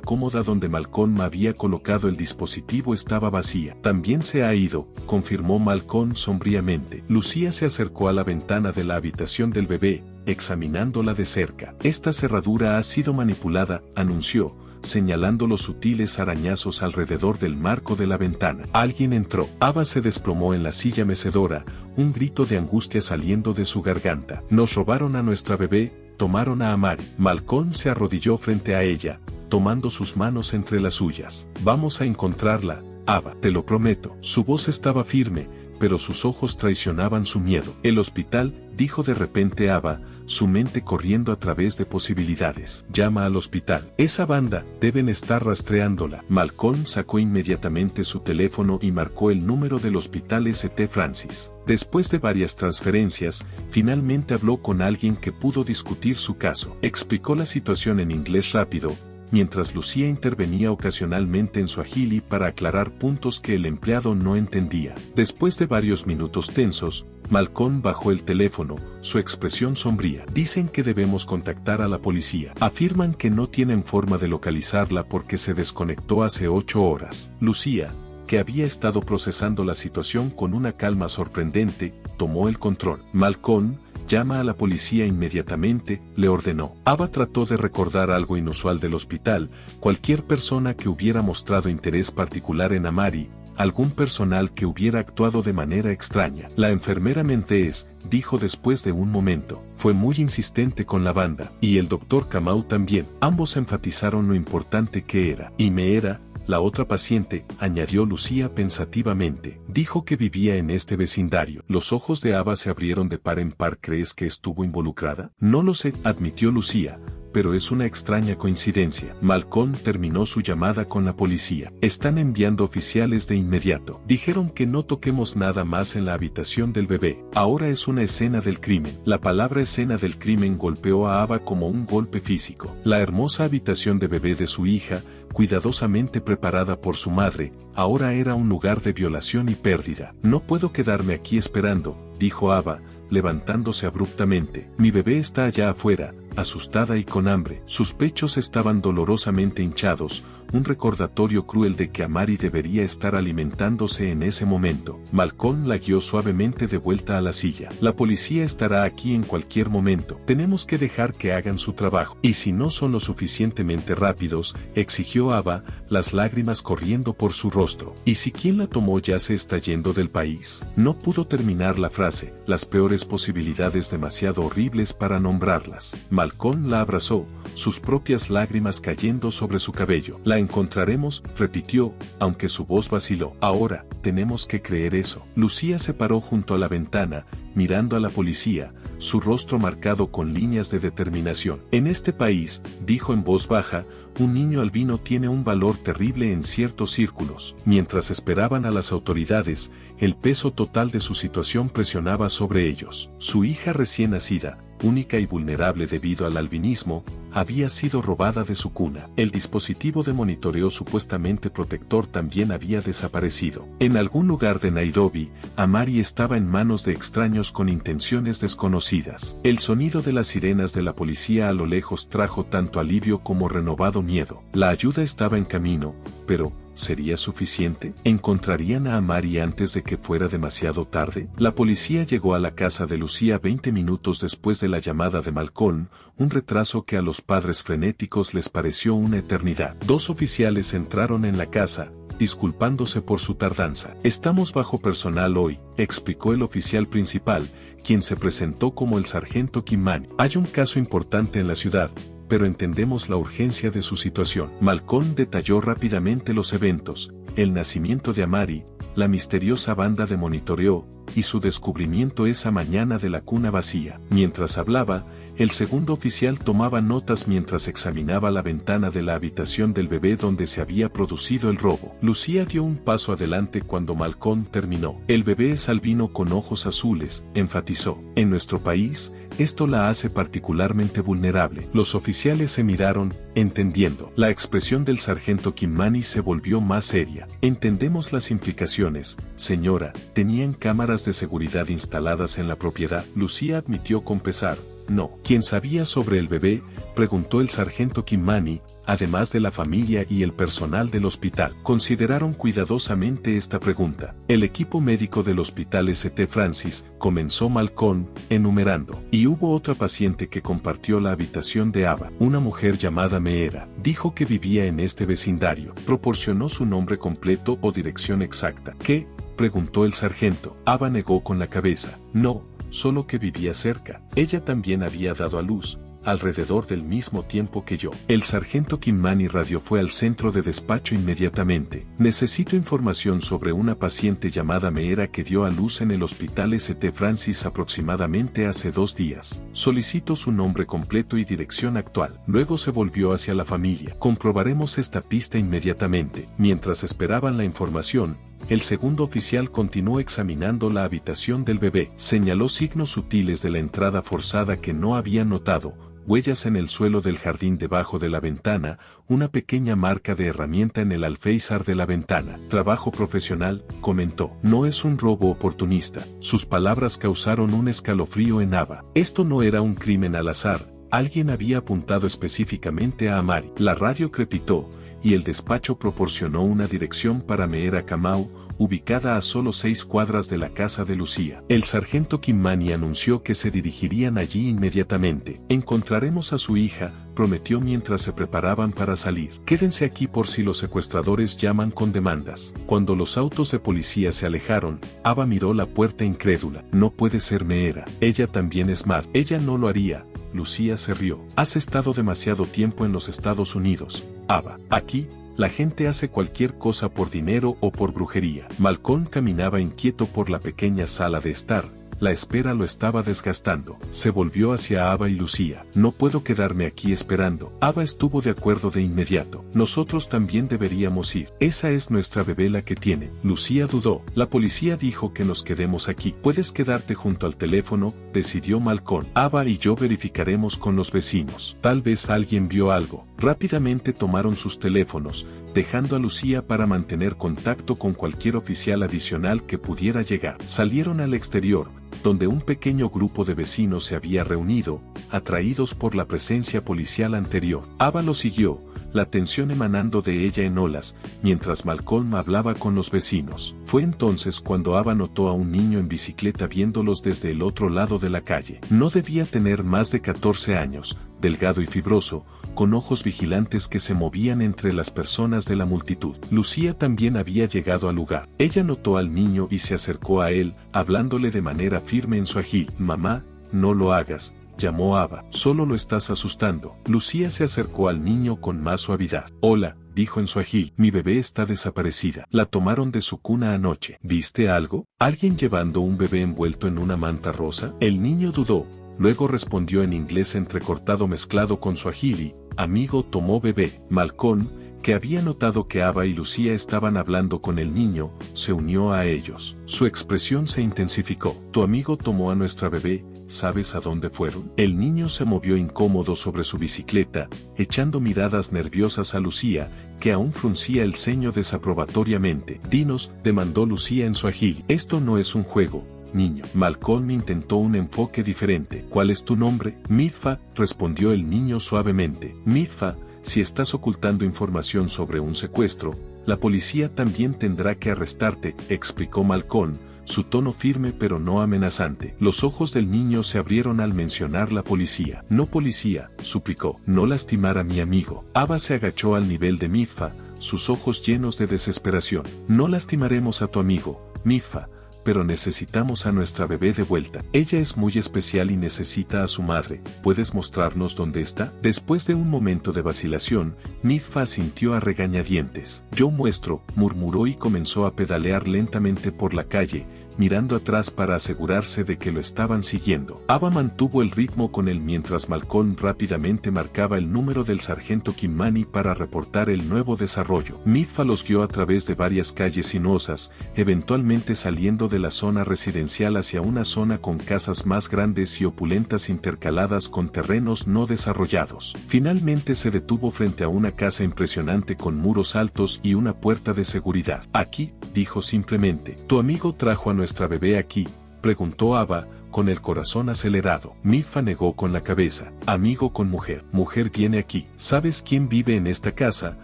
cómoda donde Malcolm había colocado el dispositivo estaba vacía. También se ha ido, confirmó Malcolm sombríamente. Lucía se acercó a la ventana de la habitación del bebé, examinándola de cerca. Esta cerradura ha sido manipulada, anunció, señalando los sutiles arañazos alrededor del marco de la ventana. Alguien entró. Ava se desplomó en la silla mecedora, un grito de angustia saliendo de su garganta. Nos robaron a nuestra bebé, tomaron a Amari. Malcolm se arrodilló frente a ella, tomando sus manos entre las suyas. Vamos a encontrarla, Ava, te lo prometo. Su voz estaba firme, pero sus ojos traicionaban su miedo. El hospital, dijo de repente Ava, su mente corriendo a través de posibilidades. Llama al hospital. Esa banda, deben estar rastreándola. Malcolm sacó inmediatamente su teléfono y marcó el número del hospital St. Francis. Después de varias transferencias, finalmente habló con alguien que pudo discutir su caso. Explicó la situación en inglés rápido, mientras Lucía intervenía ocasionalmente en suajili para aclarar puntos que el empleado no entendía. Después de varios minutos tensos, Malcolm bajó el teléfono, su expresión sombría. Dicen que debemos contactar a la policía. Afirman que no tienen forma de localizarla porque se desconectó hace 8 horas. Lucía, que había estado procesando la situación con una calma sorprendente, tomó el control. Malcolm, llama a la policía inmediatamente, le ordenó. Ava trató de recordar algo inusual del hospital, cualquier persona que hubiera mostrado interés particular en Amari, algún personal que hubiera actuado de manera extraña. La enfermera Mentees, dijo después de un momento, fue muy insistente con la banda, y el doctor Kamau también. Ambos enfatizaron lo importante que era. Y me era, la otra paciente, añadió Lucía pensativamente. Dijo que vivía en este vecindario. Los ojos de Ava se abrieron de par en par. ¿Crees que estuvo involucrada? No lo sé, admitió Lucía, pero es una extraña coincidencia. Malcolm terminó su llamada con la policía. Están enviando oficiales de inmediato. Dijeron que no toquemos nada más en la habitación del bebé. Ahora es una escena del crimen. La palabra escena del crimen golpeó a Ava como un golpe físico. La hermosa habitación de bebé de su hija, cuidadosamente preparada por su madre, ahora era un lugar de violación y pérdida. No puedo quedarme aquí esperando, dijo Ava, levantándose abruptamente. Mi bebé está allá afuera, asustada y con hambre. Sus pechos estaban dolorosamente hinchados, un recordatorio cruel de que Amari debería estar alimentándose en ese momento. Malcolm la guió suavemente de vuelta a la silla. La policía estará aquí en cualquier momento. Tenemos que dejar que hagan su trabajo. Y si no son lo suficientemente rápidos, exigió Ava, las lágrimas corriendo por su rostro. ¿Y si quien la tomó ya se está yendo del país? No pudo terminar la frase, las peores posibilidades demasiado horribles para nombrarlas. Malcolm la abrazó, sus propias lágrimas cayendo sobre su cabello. La encontraremos, repitió, aunque su voz vaciló. Ahora, tenemos que creer eso. Lucía se paró junto a la ventana, mirando a la policía, su rostro marcado con líneas de determinación. En este país, dijo en voz baja, un niño albino tiene un valor terrible en ciertos círculos. Mientras esperaban a las autoridades, el peso total de su situación presionaba sobre ellos. Su hija recién nacida, única y vulnerable debido al albinismo, había sido robada de su cuna. El dispositivo de monitoreo supuestamente protector también había desaparecido. En algún lugar de Nairobi, Amari estaba en manos de extraños con intenciones desconocidas. El sonido de las sirenas de la policía a lo lejos trajo tanto alivio como renovado miedo. La ayuda estaba en camino, pero ¿sería suficiente? ¿Encontrarían a Amari antes de que fuera demasiado tarde? La policía llegó a la casa de Lucía 20 minutos después de la llamada de Malcolm, un retraso que a los padres frenéticos les pareció una eternidad. 2 oficiales entraron en la casa, disculpándose por su tardanza. Estamos bajo personal hoy, explicó el oficial principal, quien se presentó como el sargento Kimani. Hay un caso importante en la ciudad, pero entendemos la urgencia de su situación. Malcolm detalló rápidamente los eventos, el nacimiento de Amari, la misteriosa banda de monitoreo, y su descubrimiento esa mañana de la cuna vacía. Mientras hablaba, el segundo oficial tomaba notas mientras examinaba la ventana de la habitación del bebé donde se había producido el robo. Lucía dio un paso adelante cuando Malcolm terminó. El bebé es albino con ojos azules, enfatizó. En nuestro país, esto la hace particularmente vulnerable. Los oficiales se miraron, entendiendo. La expresión del sargento Kimani se volvió más seria. Entendemos las implicaciones, señora. ¿Tenían cámaras de seguridad instaladas en la propiedad? Lucía admitió con pesar. No. ¿Quién sabía sobre el bebé?, preguntó el sargento Kimani, además de la familia y el personal del hospital. Consideraron cuidadosamente esta pregunta. El equipo médico del hospital St. Francis, comenzó Malcolm, enumerando. Y hubo otra paciente que compartió la habitación de Ava. Una mujer llamada Meera. Dijo que vivía en este vecindario. Proporcionó su nombre completo o dirección exacta. ¿Qué?, preguntó el sargento. Ava negó con la cabeza. No, solo que vivía cerca. Ella también había dado a luz, alrededor del mismo tiempo que yo. El sargento Kimani radio fue al centro de despacho inmediatamente. Necesito información sobre una paciente llamada Meera que dio a luz en el hospital St. Francis aproximadamente hace 2 días. Solicito su nombre completo y dirección actual. Luego se volvió hacia la familia. Comprobaremos esta pista inmediatamente. Mientras esperaban la información, el segundo oficial continuó examinando la habitación del bebé. Señaló signos sutiles de la entrada forzada que no había notado, huellas en el suelo del jardín debajo de la ventana, una pequeña marca de herramienta en el alféizar de la ventana. Trabajo profesional, comentó. No es un robo oportunista. Sus palabras causaron un escalofrío en Ava. Esto no era un crimen al azar. Alguien había apuntado específicamente a Amari. La radio crepitó, y el despacho proporcionó una dirección para Meera Kamau, ubicada a solo 6 cuadras de la casa de Lucía. El sargento Kimani anunció que se dirigirían allí inmediatamente. Encontraremos a su hija, prometió mientras se preparaban para salir. Quédense aquí por si los secuestradores llaman con demandas. Cuando los autos de policía se alejaron, Ava miró la puerta incrédula. No puede ser Meera. Ella también es Matt. Ella no lo haría. Lucía se rió. Has estado demasiado tiempo en los Estados Unidos, Ava. Aquí, la gente hace cualquier cosa por dinero o por brujería. Malcolm caminaba inquieto por la pequeña sala de estar. La espera lo estaba desgastando. Se volvió hacia Ava y Lucía. No puedo quedarme aquí esperando. Ava estuvo de acuerdo de inmediato. Nosotros también deberíamos ir. Esa es nuestra bebé la que tiene. Lucía dudó. La policía dijo que nos quedemos aquí. Puedes quedarte junto al teléfono, decidió Malcolm. Ava y yo verificaremos con los vecinos. Tal vez alguien vio algo. Rápidamente tomaron sus teléfonos, dejando a Lucía para mantener contacto con cualquier oficial adicional que pudiera llegar. Salieron al exterior, donde un pequeño grupo de vecinos se había reunido, atraídos por la presencia policial anterior. Ava lo siguió, la tensión emanando de ella en olas, mientras Malcolm hablaba con los vecinos. Fue entonces cuando Ava notó a un niño en bicicleta viéndolos desde el otro lado de la calle. No debía tener más de 14 años, delgado y fibroso, con ojos vigilantes que se movían entre las personas de la multitud. Lucía también había llegado al lugar. Ella notó al niño y se acercó a él, hablándole de manera firme en suajili. Mamá, no lo hagas, llamó Ava. Solo lo estás asustando. Lucía se acercó al niño con más suavidad. Hola, dijo en suajili. Mi bebé está desaparecida. La tomaron de su cuna anoche. ¿Viste algo? ¿Alguien llevando un bebé envuelto en una manta rosa? El niño dudó. Luego respondió en inglés entrecortado mezclado con suajili. Amigo tomó bebé. Malcolm, que había notado que Ava y Lucía estaban hablando con el niño, se unió a ellos. Su expresión se intensificó. Tu amigo tomó a nuestra bebé, ¿sabes a dónde fueron? El niño se movió incómodo sobre su bicicleta, echando miradas nerviosas a Lucía, que aún fruncía el ceño desaprobatoriamente. Dinos, demandó Lucía en suajili. Esto no es un juego, niño. Malcolm intentó un enfoque diferente. ¿Cuál es tu nombre? Mitfa, respondió el niño suavemente. Mitfa, si estás ocultando información sobre un secuestro, la policía también tendrá que arrestarte, explicó Malcolm, su tono firme pero no amenazante. Los ojos del niño se abrieron al mencionar la policía. No policía, suplicó. No lastimar a mi amigo. Ava se agachó al nivel de Mitfa, sus ojos llenos de desesperación. No lastimaremos a tu amigo, Mitfa, pero necesitamos a nuestra bebé de vuelta. Ella es muy especial y necesita a su madre. ¿Puedes mostrarnos dónde está? Después de un momento de vacilación, Mitfa asintió a regañadientes. Yo muestro, murmuró y comenzó a pedalear lentamente por la calle, mirando atrás para asegurarse de que lo estaban siguiendo. Ava mantuvo el ritmo con él mientras Malcolm rápidamente marcaba el número del sargento Kimani para reportar el nuevo desarrollo. Mitfa los guió a través de varias calles sinuosas, eventualmente saliendo de la zona residencial hacia una zona con casas más grandes y opulentas intercaladas con terrenos no desarrollados. Finalmente se detuvo frente a una casa impresionante con muros altos y una puerta de seguridad. Aquí, dijo simplemente. Tu amigo trajo a nuestra bebé aquí, preguntó Ava, con el corazón acelerado. Mitfa negó con la cabeza. Amigo con mujer. Mujer viene aquí. ¿Sabes quién vive en esta casa?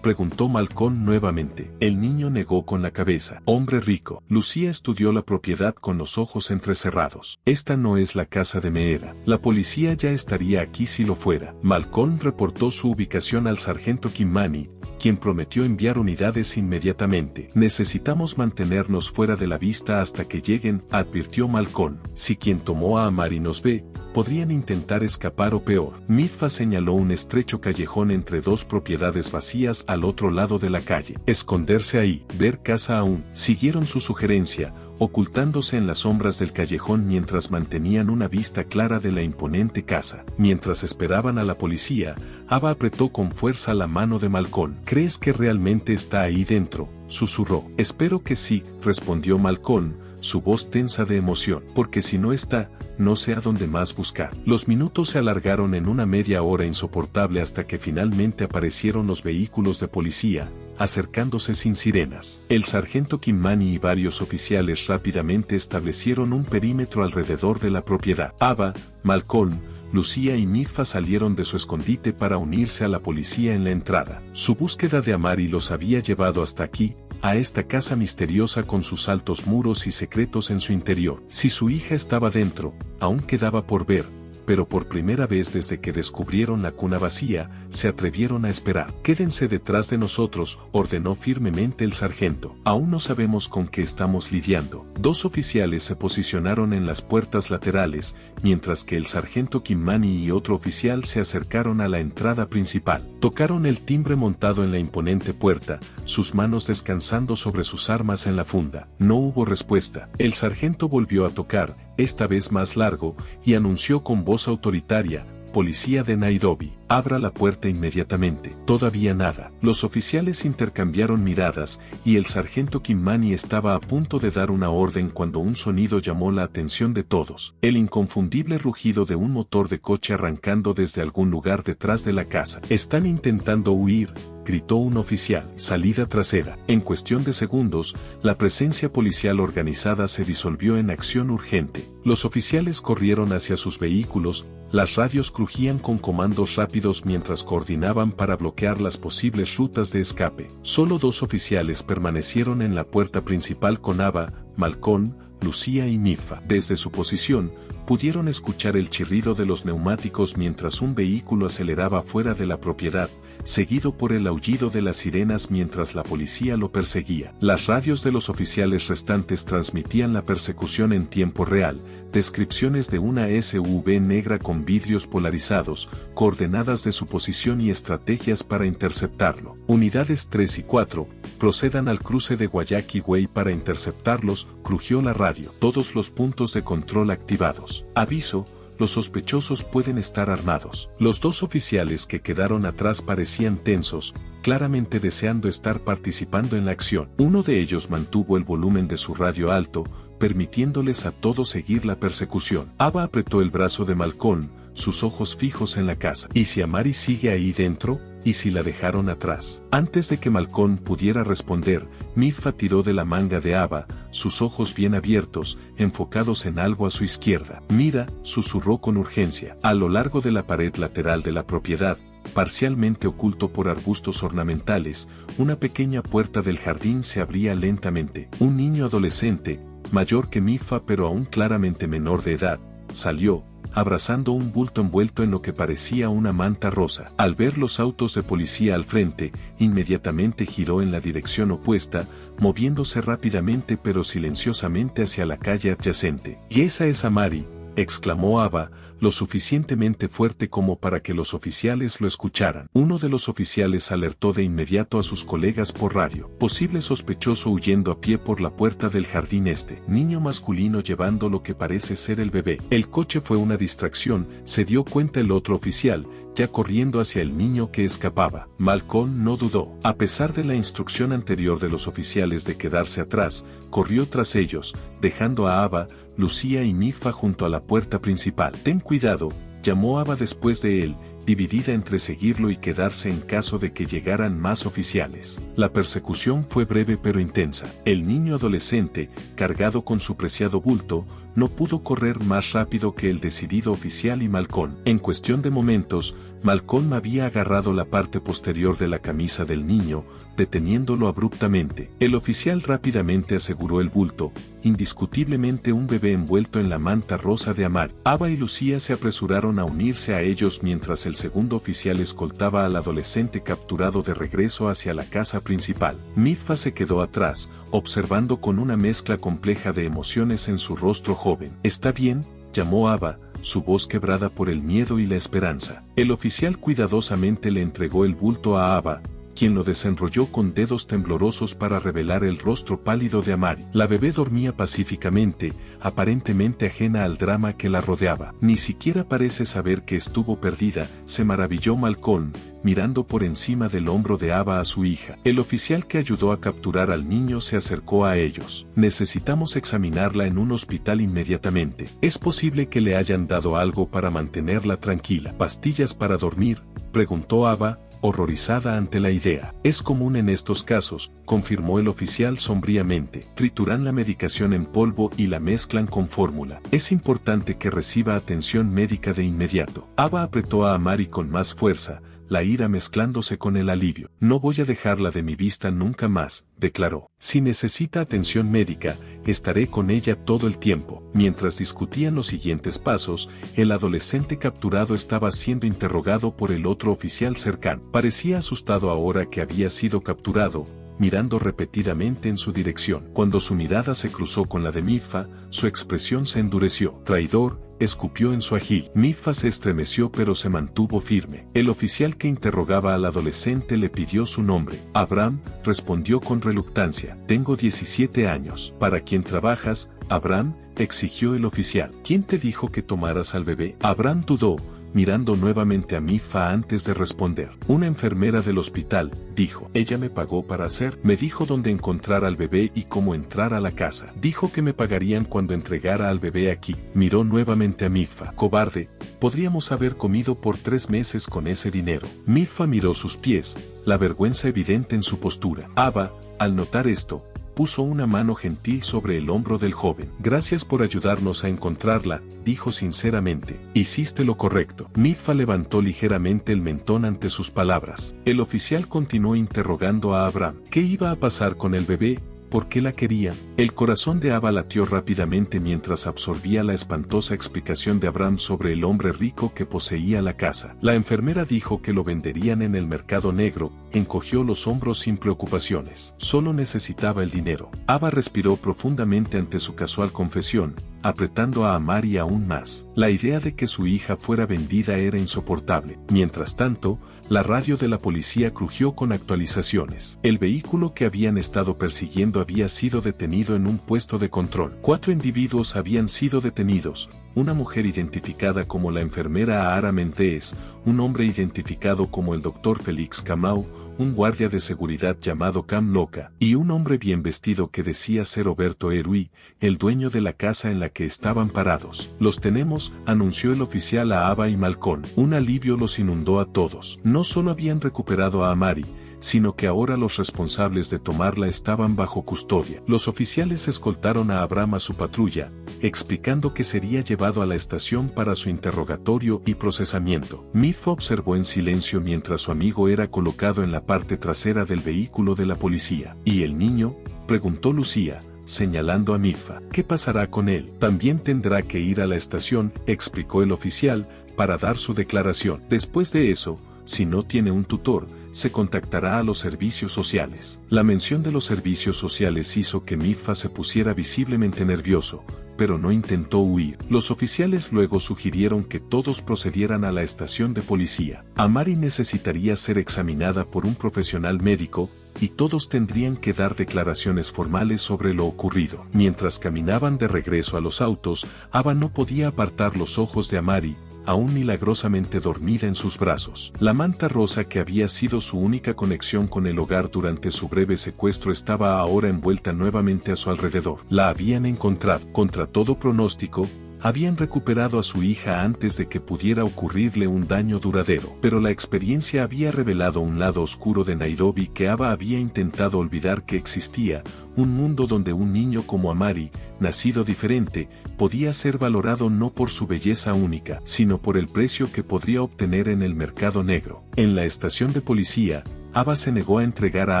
Preguntó Malcolm nuevamente. El niño negó con la cabeza. Hombre rico. Lucía estudió la propiedad con los ojos entrecerrados. Esta no es la casa de Meera. La policía ya estaría aquí si lo fuera. Malcolm reportó su ubicación al sargento Kimani, quien prometió enviar unidades inmediatamente. Necesitamos mantenernos fuera de la vista hasta que lleguen, advirtió Malcolm. Si quien tomó a Amari nos ve, Podrían intentar escapar o peor. Mitfa señaló un estrecho callejón entre dos propiedades vacías al otro lado de la calle. Esconderse ahí, ver casa aún. Siguieron su sugerencia, ocultándose en las sombras del callejón mientras mantenían una vista clara de la imponente casa. Mientras esperaban a la policía, Ava apretó con fuerza la mano de Malcolm. ¿Crees que realmente está ahí dentro?, susurró. Espero que sí, respondió Malcolm, su voz tensa de emoción. Porque si no está, no sé a dónde más buscar. Los minutos se alargaron en una media hora insoportable hasta que finalmente aparecieron los vehículos de policía, acercándose sin sirenas. El sargento Kimmani y varios oficiales rápidamente establecieron un perímetro alrededor de la propiedad. Ava, Malcolm, Lucía y Mitfa salieron de su escondite para unirse a la policía en la entrada. Su búsqueda de Amari los había llevado hasta aquí, a esta casa misteriosa con sus altos muros y secretos en su interior. Si su hija estaba dentro, aún quedaba por ver, pero por primera vez desde que descubrieron la cuna vacía, se atrevieron a esperar. «Quédense detrás de nosotros», ordenó firmemente el sargento. «Aún no sabemos con qué estamos lidiando». Dos oficiales se posicionaron en las puertas laterales, mientras que el sargento Kimmani y otro oficial se acercaron a la entrada principal. Tocaron el timbre montado en la imponente puerta, sus manos descansando sobre sus armas en la funda. No hubo respuesta. El sargento volvió a tocar, esta vez más largo, y anunció con voz autoritaria: «Policía de Nairobi, abra la puerta inmediatamente». Todavía nada. Los oficiales intercambiaron miradas, y el sargento Kimmani estaba a punto de dar una orden cuando un sonido llamó la atención de todos. El inconfundible rugido de un motor de coche arrancando desde algún lugar detrás de la casa. «Están intentando huir», gritó un oficial. «Salida trasera». En cuestión de segundos, la presencia policial organizada se disolvió en acción urgente. Los oficiales corrieron hacia sus vehículos, las radios crujían con comandos rápidos mientras coordinaban para bloquear las posibles rutas de escape. Solo dos oficiales permanecieron en la puerta principal con Ava, Malcolm, Lucía y Mitfa. Desde su posición, pudieron escuchar el chirrido de los neumáticos mientras un vehículo aceleraba fuera de la propiedad, seguido por el aullido de las sirenas mientras la policía lo perseguía. Las radios de los oficiales restantes transmitían la persecución en tiempo real, descripciones de una SUV negra con vidrios polarizados, coordenadas de su posición y estrategias para interceptarlo. Unidades 3 y 4, procedan al cruce de Guayaki Way para interceptarlos, crujió la radio. Todos los puntos de control activados. Aviso: los sospechosos pueden estar armados. Los dos oficiales que quedaron atrás parecían tensos, claramente deseando estar participando en la acción. Uno de ellos mantuvo el volumen de su radio alto, permitiéndoles a todos seguir la persecución. Ava apretó el brazo de Malcolm, sus ojos fijos en la casa. ¿Y si Amari sigue ahí dentro? ¿Y si la dejaron atrás? Antes de que Malcolm pudiera responder, Mitfa tiró de la manga de Ava, sus ojos bien abiertos, enfocados en algo a su izquierda. «Mira», susurró con urgencia. A lo largo de la pared lateral de la propiedad, parcialmente oculto por arbustos ornamentales, una pequeña puerta del jardín se abría lentamente. Un niño adolescente, mayor que Mitfa pero aún claramente menor de edad, salió, abrazando un bulto envuelto en lo que parecía una manta rosa. Al ver los autos de policía al frente, inmediatamente giró en la dirección opuesta, moviéndose rápidamente pero silenciosamente hacia la calle adyacente. «¿Y esa es Amari?», exclamó Ava, lo suficientemente fuerte como para que los oficiales lo escucharan. Uno de los oficiales alertó de inmediato a sus colegas por radio. «Posible sospechoso huyendo a pie por la puerta del jardín este. Niño masculino llevando lo que parece ser el bebé». El coche fue una distracción, se dio cuenta el otro oficial, ya corriendo hacia el niño que escapaba. Malcolm no dudó. A pesar de la instrucción anterior de los oficiales de quedarse atrás, corrió tras ellos, dejando a Ava, Lucía y Mitfa junto a la puerta principal. «Ten cuidado», llamó Ava después de él, dividida entre seguirlo y quedarse en caso de que llegaran más oficiales. La persecución fue breve pero intensa. El niño adolescente, cargado con su preciado bulto, no pudo correr más rápido que el decidido oficial y Malcolm. En cuestión de momentos, Malcolm había agarrado la parte posterior de la camisa del niño, deteniéndolo abruptamente. El oficial rápidamente aseguró el bulto, indiscutiblemente un bebé envuelto en la manta rosa de Amari. Ava y Lucía se apresuraron a unirse a ellos mientras el segundo oficial escoltaba al adolescente capturado de regreso hacia la casa principal. Mitfa se quedó atrás, observando con una mezcla compleja de emociones en su rostro joven. «¿Está bien?», llamó Aba, su voz quebrada por el miedo y la esperanza. El oficial cuidadosamente le entregó el bulto a Aba, quien lo desenrolló con dedos temblorosos para revelar el rostro pálido de Amari. La bebé dormía pacíficamente, aparentemente ajena al drama que la rodeaba. Ni siquiera parece saber que estuvo perdida, se maravilló Malcolm, mirando por encima del hombro de Aba a su hija. El oficial que ayudó a capturar al niño se acercó a ellos. Necesitamos examinarla en un hospital inmediatamente. Es posible que le hayan dado algo para mantenerla tranquila. ¿Pastillas para dormir?, preguntó Aba, horrorizada ante la idea. Es común en estos casos, confirmó el oficial sombríamente. Trituran la medicación en polvo y la mezclan con fórmula. Es importante que reciba atención médica de inmediato. Aba apretó a Amari con más fuerza, la ira mezclándose con el alivio. No voy a dejarla de mi vista nunca más, declaró. Si necesita atención médica, estaré con ella todo el tiempo. Mientras discutían los siguientes pasos, el adolescente capturado estaba siendo interrogado por el otro oficial cercano. Parecía asustado ahora que había sido capturado, mirando repetidamente en su dirección. Cuando su mirada se cruzó con la de Mifa, su expresión se endureció. Traidor, escupió en su agil. Mifa se estremeció pero se mantuvo firme. El oficial que interrogaba al adolescente le pidió su nombre. Abraham, respondió con reluctancia. Tengo 17 años. ¿Para quién trabajas, Abraham?, exigió el oficial. ¿Quién te dijo que tomaras al bebé? Abraham dudó, mirando nuevamente a Mifa antes de responder. Una enfermera del hospital, dijo. Ella me pagó para me dijo dónde encontrar al bebé y cómo entrar a la casa. Dijo que me pagarían cuando entregara al bebé aquí. Miró nuevamente a Mifa. Cobarde, podríamos haber comido por 3 meses con ese dinero. Mifa miró sus pies, la vergüenza evidente en su postura. Aba, al notar esto, puso una mano gentil sobre el hombro del joven. Gracias por ayudarnos a encontrarla, dijo sinceramente. Hiciste lo correcto. Mifa levantó ligeramente el mentón ante sus palabras. El oficial continuó interrogando a Abraham. ¿Qué iba a pasar con el bebé? ¿Por qué la querían? El corazón de Aba latió rápidamente mientras absorbía la espantosa explicación de Abraham sobre el hombre rico que poseía la casa. La enfermera dijo que lo venderían en el mercado negro, encogió los hombros sin preocupaciones. Solo necesitaba el dinero. Aba respiró profundamente ante su casual confesión, apretando a Amari aún más. La idea de que su hija fuera vendida era insoportable. Mientras tanto, la radio de la policía crujió con actualizaciones. El vehículo que habían estado persiguiendo había sido detenido en un puesto de control. 4 individuos habían sido detenidos, una mujer identificada como la enfermera Ara Mendes, un hombre identificado como el Dr. Félix Camau, un guardia de seguridad llamado Cam Loca, y un hombre bien vestido que decía ser Roberto Erui, el dueño de la casa en la que estaban parados. Los tenemos, anunció el oficial a Aba y Malcolm. Un alivio los inundó a todos. No solo habían recuperado a Amari, sino que ahora los responsables de tomarla estaban bajo custodia. Los oficiales escoltaron a Abraham a su patrulla, explicando que sería llevado a la estación para su interrogatorio y procesamiento. Mifa observó en silencio mientras su amigo era colocado en la parte trasera del vehículo de la policía. ¿Y el niño?, preguntó Lucía, señalando a Mifa. ¿Qué pasará con él? También tendrá que ir a la estación, explicó el oficial, para dar su declaración. Después de eso, si no tiene un tutor, se contactará a los servicios sociales. La mención de los servicios sociales hizo que Mifa se pusiera visiblemente nervioso, pero no intentó huir. Los oficiales luego sugirieron que todos procedieran a la estación de policía. Amari necesitaría ser examinada por un profesional médico, y todos tendrían que dar declaraciones formales sobre lo ocurrido. Mientras caminaban de regreso a los autos, Aba no podía apartar los ojos de Amari, aún milagrosamente dormida en sus brazos. La manta rosa que había sido su única conexión con el hogar durante su breve secuestro estaba ahora envuelta nuevamente a su alrededor. La habían encontrado. Contra todo pronóstico, habían recuperado a su hija antes de que pudiera ocurrirle un daño duradero. Pero la experiencia había revelado un lado oscuro de Nairobi que Aba había intentado olvidar que existía, un mundo donde un niño como Amari, nacido diferente, podía ser valorado no por su belleza única, sino por el precio que podría obtener en el mercado negro. En la estación de policía, Aba se negó a entregar a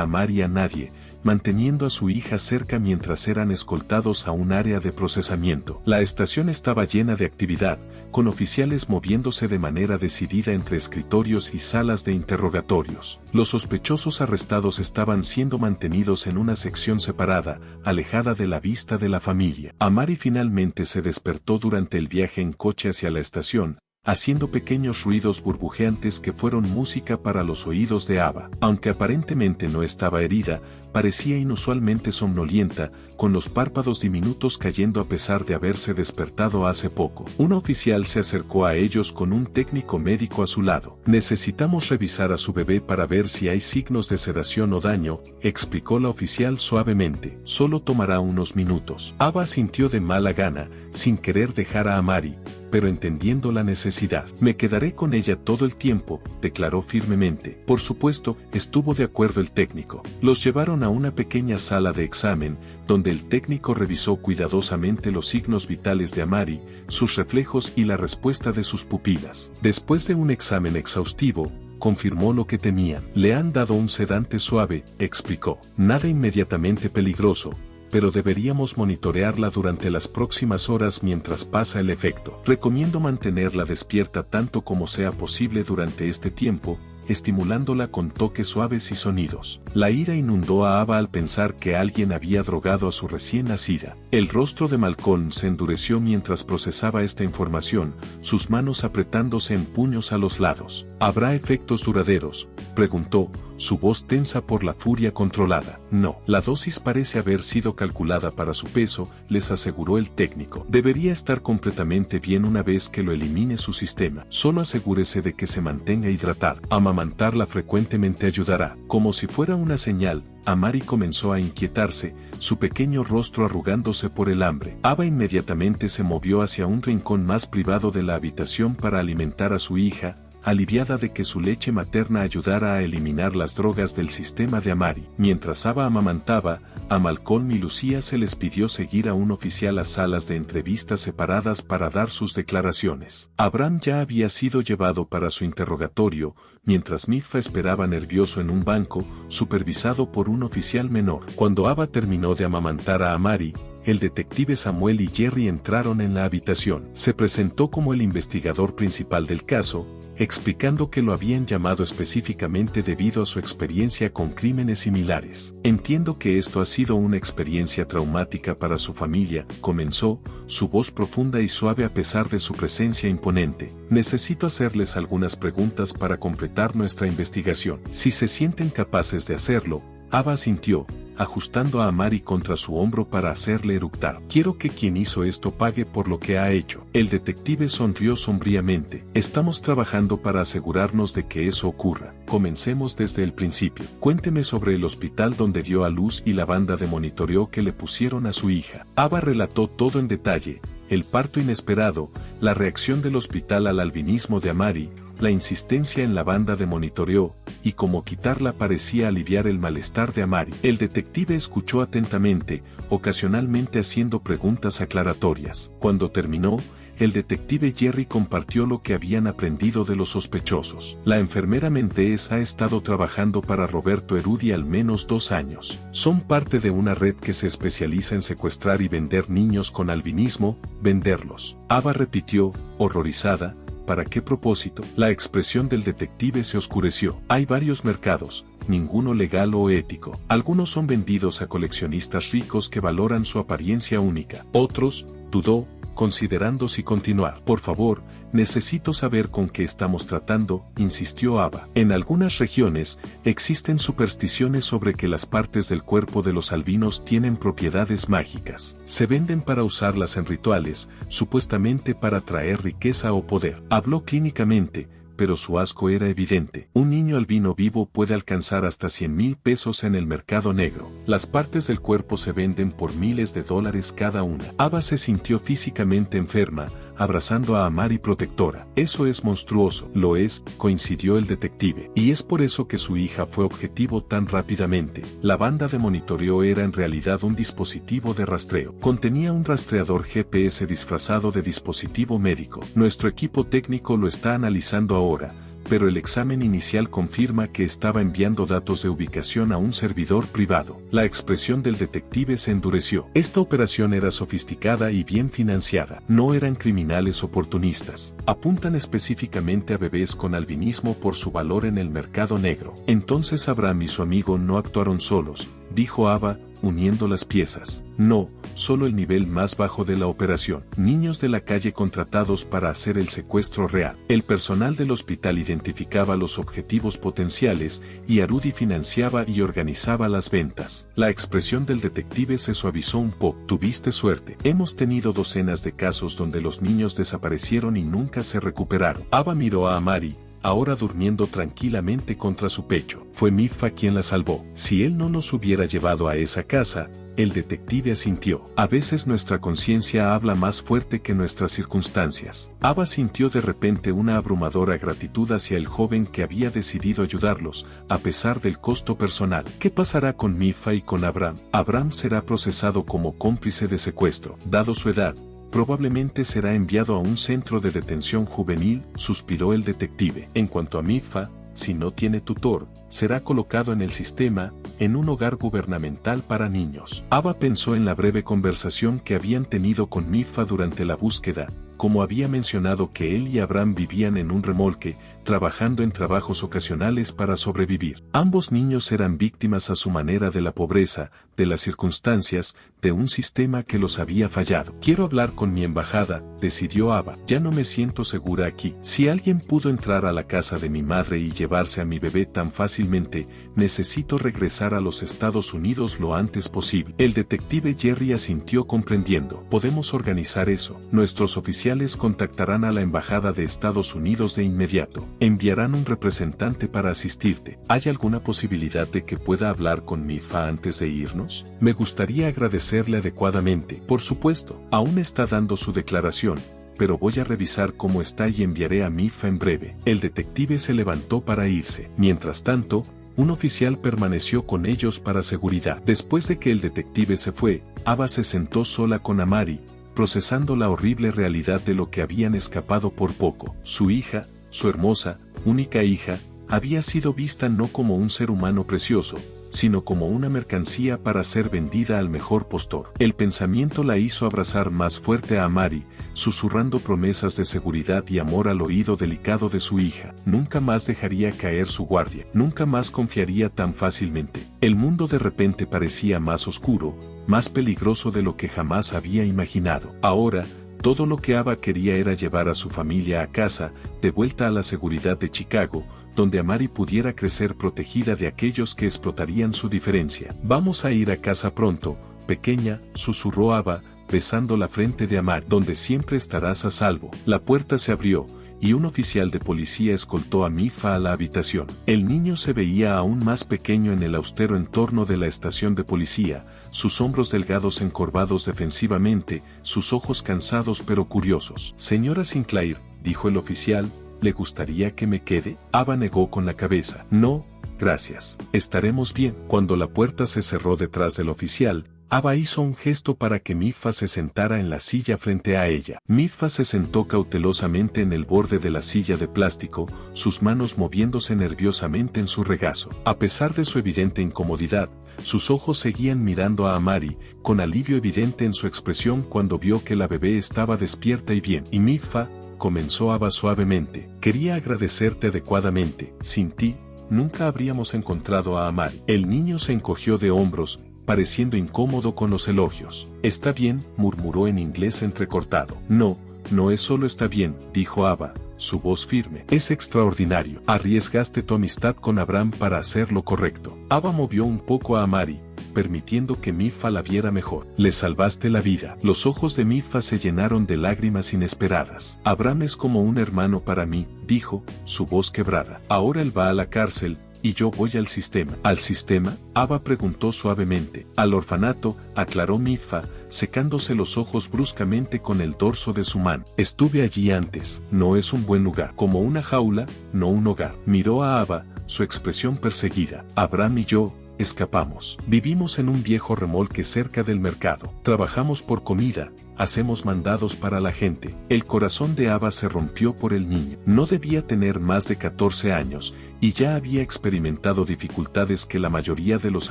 Amari a nadie, manteniendo a su hija cerca mientras eran escoltados a un área de procesamiento. La estación estaba llena de actividad, con oficiales moviéndose de manera decidida entre escritorios y salas de interrogatorios. Los sospechosos arrestados estaban siendo mantenidos en una sección separada, alejada de la vista de la familia. Amari finalmente se despertó durante el viaje en coche hacia la estación, haciendo pequeños ruidos burbujeantes que fueron música para los oídos de Ava. Aunque aparentemente no estaba herida, parecía inusualmente somnolienta, con los párpados diminutos cayendo a pesar de haberse despertado hace poco. Un oficial se acercó a ellos con un técnico médico a su lado. Necesitamos revisar a su bebé para ver si hay signos de sedación o daño, explicó la oficial suavemente. Solo tomará unos minutos. Ava sintió de mala gana, sin querer dejar a Amari, pero entendiendo la necesidad. Me quedaré con ella todo el tiempo, declaró firmemente. Por supuesto, estuvo de acuerdo el técnico. Los llevaron a una pequeña sala de examen, donde el técnico revisó cuidadosamente los signos vitales de Amari, sus reflejos y la respuesta de sus pupilas. Después de un examen exhaustivo, confirmó lo que temían. Le han dado un sedante suave, explicó. Nada inmediatamente peligroso, pero deberíamos monitorearla durante las próximas horas mientras pasa el efecto. Recomiendo mantenerla despierta tanto como sea posible durante este tiempo, estimulándola con toques suaves y sonidos. La ira inundó a Ava al pensar que alguien había drogado a su recién nacida. El rostro de Malcolm se endureció mientras procesaba esta información, sus manos apretándose en puños a los lados. ¿Habrá efectos duraderos?, preguntó, su voz tensa por la furia controlada. No, la dosis parece haber sido calculada para su peso, les aseguró el técnico. Debería estar completamente bien una vez que lo elimine su sistema. Solo asegúrese de que se mantenga hidratada. Amamantarla frecuentemente ayudará. Como si fuera una señal, Amari comenzó a inquietarse, su pequeño rostro arrugándose por el hambre. Ava inmediatamente se movió hacia un rincón más privado de la habitación para alimentar a su hija, aliviada de que su leche materna ayudara a eliminar las drogas del sistema de Amari. Mientras Ava amamantaba, a Malcolm y Lucía se les pidió seguir a un oficial a salas de entrevistas separadas para dar sus declaraciones. Abraham ya había sido llevado para su interrogatorio, mientras Mifa esperaba nervioso en un banco, supervisado por un oficial menor. Cuando Ava terminó de amamantar a Amari, el detective Samuel y Jerry entraron en la habitación. Se presentó como el investigador principal del caso, explicando que lo habían llamado específicamente debido a su experiencia con crímenes similares. Entiendo que esto ha sido una experiencia traumática para su familia, comenzó, su voz profunda y suave a pesar de su presencia imponente. Necesito hacerles algunas preguntas para completar nuestra investigación. Si se sienten capaces de hacerlo, Ava asintió, ajustando a Amari contra su hombro para hacerle eructar. Quiero que quien hizo esto pague por lo que ha hecho. El detective sonrió sombríamente. Estamos trabajando para asegurarnos de que eso ocurra. Comencemos desde el principio. Cuénteme sobre el hospital donde dio a luz y la banda de monitoreo que le pusieron a su hija. Ava relató todo en detalle, el parto inesperado, la reacción del hospital al albinismo de Amari, la insistencia en la banda de monitoreo, y cómo quitarla parecía aliviar el malestar de Amari. El detective escuchó atentamente, ocasionalmente haciendo preguntas aclaratorias. Cuando terminó, el detective Jerry compartió lo que habían aprendido de los sospechosos. La enfermera Mendes ha estado trabajando para Roberto Erudi al menos 2 años. Son parte de una red que se especializa en secuestrar y vender niños con albinismo, venderlos. Ava repitió, horrorizada. ¿Para qué propósito? La expresión del detective se oscureció. Hay varios mercados, ninguno legal o ético. Algunos son vendidos a coleccionistas ricos que valoran su apariencia única. Otros, dudó, considerando si continuar. Por favor, necesito saber con qué estamos tratando, insistió Ava. En algunas regiones, existen supersticiones sobre que las partes del cuerpo de los albinos tienen propiedades mágicas. Se venden para usarlas en rituales, supuestamente para traer riqueza o poder. Habló clínicamente, pero su asco era evidente. Un niño albino vivo puede alcanzar hasta $100,000 pesos en el mercado negro. Las partes del cuerpo se venden por miles de dólares cada una. Ava se sintió físicamente enferma, abrazando a Amari protectora. Eso es monstruoso. Lo es, coincidió el detective. Y es por eso que su hija fue objetivo tan rápidamente. La banda de monitoreo era en realidad un dispositivo de rastreo. Contenía un rastreador GPS disfrazado de dispositivo médico. Nuestro equipo técnico lo está analizando ahora, pero el examen inicial confirma que estaba enviando datos de ubicación a un servidor privado. La expresión del detective se endureció. Esta operación era sofisticada y bien financiada. No eran criminales oportunistas. Apuntan específicamente a bebés con albinismo por su valor en el mercado negro. Entonces Abraham y su amigo no actuaron solos, dijo Ava, uniendo las piezas. No, solo el nivel más bajo de la operación. Niños de la calle contratados para hacer el secuestro real. El personal del hospital identificaba los objetivos potenciales y Arudi financiaba y organizaba las ventas. La expresión del detective se suavizó un poco. Tuviste suerte. Hemos tenido docenas de casos donde los niños desaparecieron y nunca se recuperaron. Ava miró a Amari, ahora durmiendo tranquilamente contra su pecho. Fue Mifa quien la salvó. Si él no nos hubiera llevado a esa casa, el detective asintió. A veces nuestra conciencia habla más fuerte que nuestras circunstancias. Ava sintió de repente una abrumadora gratitud hacia el joven que había decidido ayudarlos, a pesar del costo personal. ¿Qué pasará con Mifa y con Abraham? Abraham será procesado como cómplice de secuestro. Dado su edad, probablemente será enviado a un centro de detención juvenil, suspiró el detective. En cuanto a Mifa, si no tiene tutor, será colocado en el sistema, en un hogar gubernamental para niños. Ava pensó en la breve conversación que habían tenido con Mifa durante la búsqueda, como había mencionado que él y Abraham vivían en un remolque, trabajando en trabajos ocasionales para sobrevivir. Ambos niños eran víctimas a su manera de la pobreza, de las circunstancias, de un sistema que los había fallado. Quiero hablar con mi embajada, decidió Ava. Ya no me siento segura aquí. Si alguien pudo entrar a la casa de mi madre y llevarse a mi bebé tan fácilmente, necesito regresar a los Estados Unidos lo antes posible. El detective Jerry asintió comprendiendo. Podemos organizar eso. Nuestros oficiales contactarán a la embajada de Estados Unidos de inmediato. Enviarán un representante para asistirte. ¿Hay alguna posibilidad de que pueda hablar con Mifa antes de irnos? Me gustaría agradecerle adecuadamente. Por supuesto, aún está dando su declaración, pero voy a revisar cómo está y enviaré a Mifa en breve. El detective se levantó para irse. Mientras tanto, un oficial permaneció con ellos para seguridad. Después de que el detective se fue, Ava se sentó sola con Amari, procesando la horrible realidad de lo que habían escapado por poco. Su hija, su hermosa, única hija, había sido vista no como un ser humano precioso, sino como una mercancía para ser vendida al mejor postor. El pensamiento la hizo abrazar más fuerte a Amari, susurrando promesas de seguridad y amor al oído delicado de su hija. Nunca más dejaría caer su guardia, nunca más confiaría tan fácilmente. El mundo de repente parecía más oscuro, más peligroso de lo que jamás había imaginado. Ahora, todo lo que Ava quería era llevar a su familia a casa, de vuelta a la seguridad de Chicago, donde Amari pudiera crecer protegida de aquellos que explotarían su diferencia. Vamos a ir a casa pronto, pequeña, susurró Ava, besando la frente de Amari, donde siempre estarás a salvo. La puerta se abrió, y un oficial de policía escoltó a Mifa a la habitación. El niño se veía aún más pequeño en el austero entorno de la estación de policía, sus hombros delgados encorvados defensivamente, sus ojos cansados pero curiosos. Señora Sinclair, dijo el oficial, ¿le gustaría que me quede? Ava negó con la cabeza. No, gracias. Estaremos bien. Cuando la puerta se cerró detrás del oficial, Ava hizo un gesto para que Mifa se sentara en la silla frente a ella. Mifa se sentó cautelosamente en el borde de la silla de plástico, sus manos moviéndose nerviosamente en su regazo. A pesar de su evidente incomodidad, sus ojos seguían mirando a Amari, con alivio evidente en su expresión cuando vio que la bebé estaba despierta y bien. Y Mifa, comenzó Ava suavemente, quería agradecerte adecuadamente. Sin ti, nunca habríamos encontrado a Amari. El niño se encogió de hombros, pareciendo incómodo con los elogios. Está bien, murmuró en inglés entrecortado. No, no es solo está bien, dijo Ava, su voz firme. Es extraordinario. Arriesgaste tu amistad con Abraham para hacer lo correcto. Ava movió un poco a Amari, permitiendo que Mifa la viera mejor. Le salvaste la vida. Los ojos de Mifa se llenaron de lágrimas inesperadas. Abraham es como un hermano para mí, dijo, su voz quebrada. Ahora él va a la cárcel, y yo voy al sistema. ¿Al sistema? Ava preguntó suavemente. Al orfanato, aclaró Mifa, secándose los ojos bruscamente con el dorso de su mano. Estuve allí antes. No es un buen lugar. Como una jaula, no un hogar. Miró a Ava, su expresión perseguida. Abraham y yo, escapamos. Vivimos en un viejo remolque cerca del mercado. Trabajamos por comida, hacemos mandados para la gente. El corazón de Ava se rompió por el niño. No debía tener más de 14 años, y ya había experimentado dificultades que la mayoría de los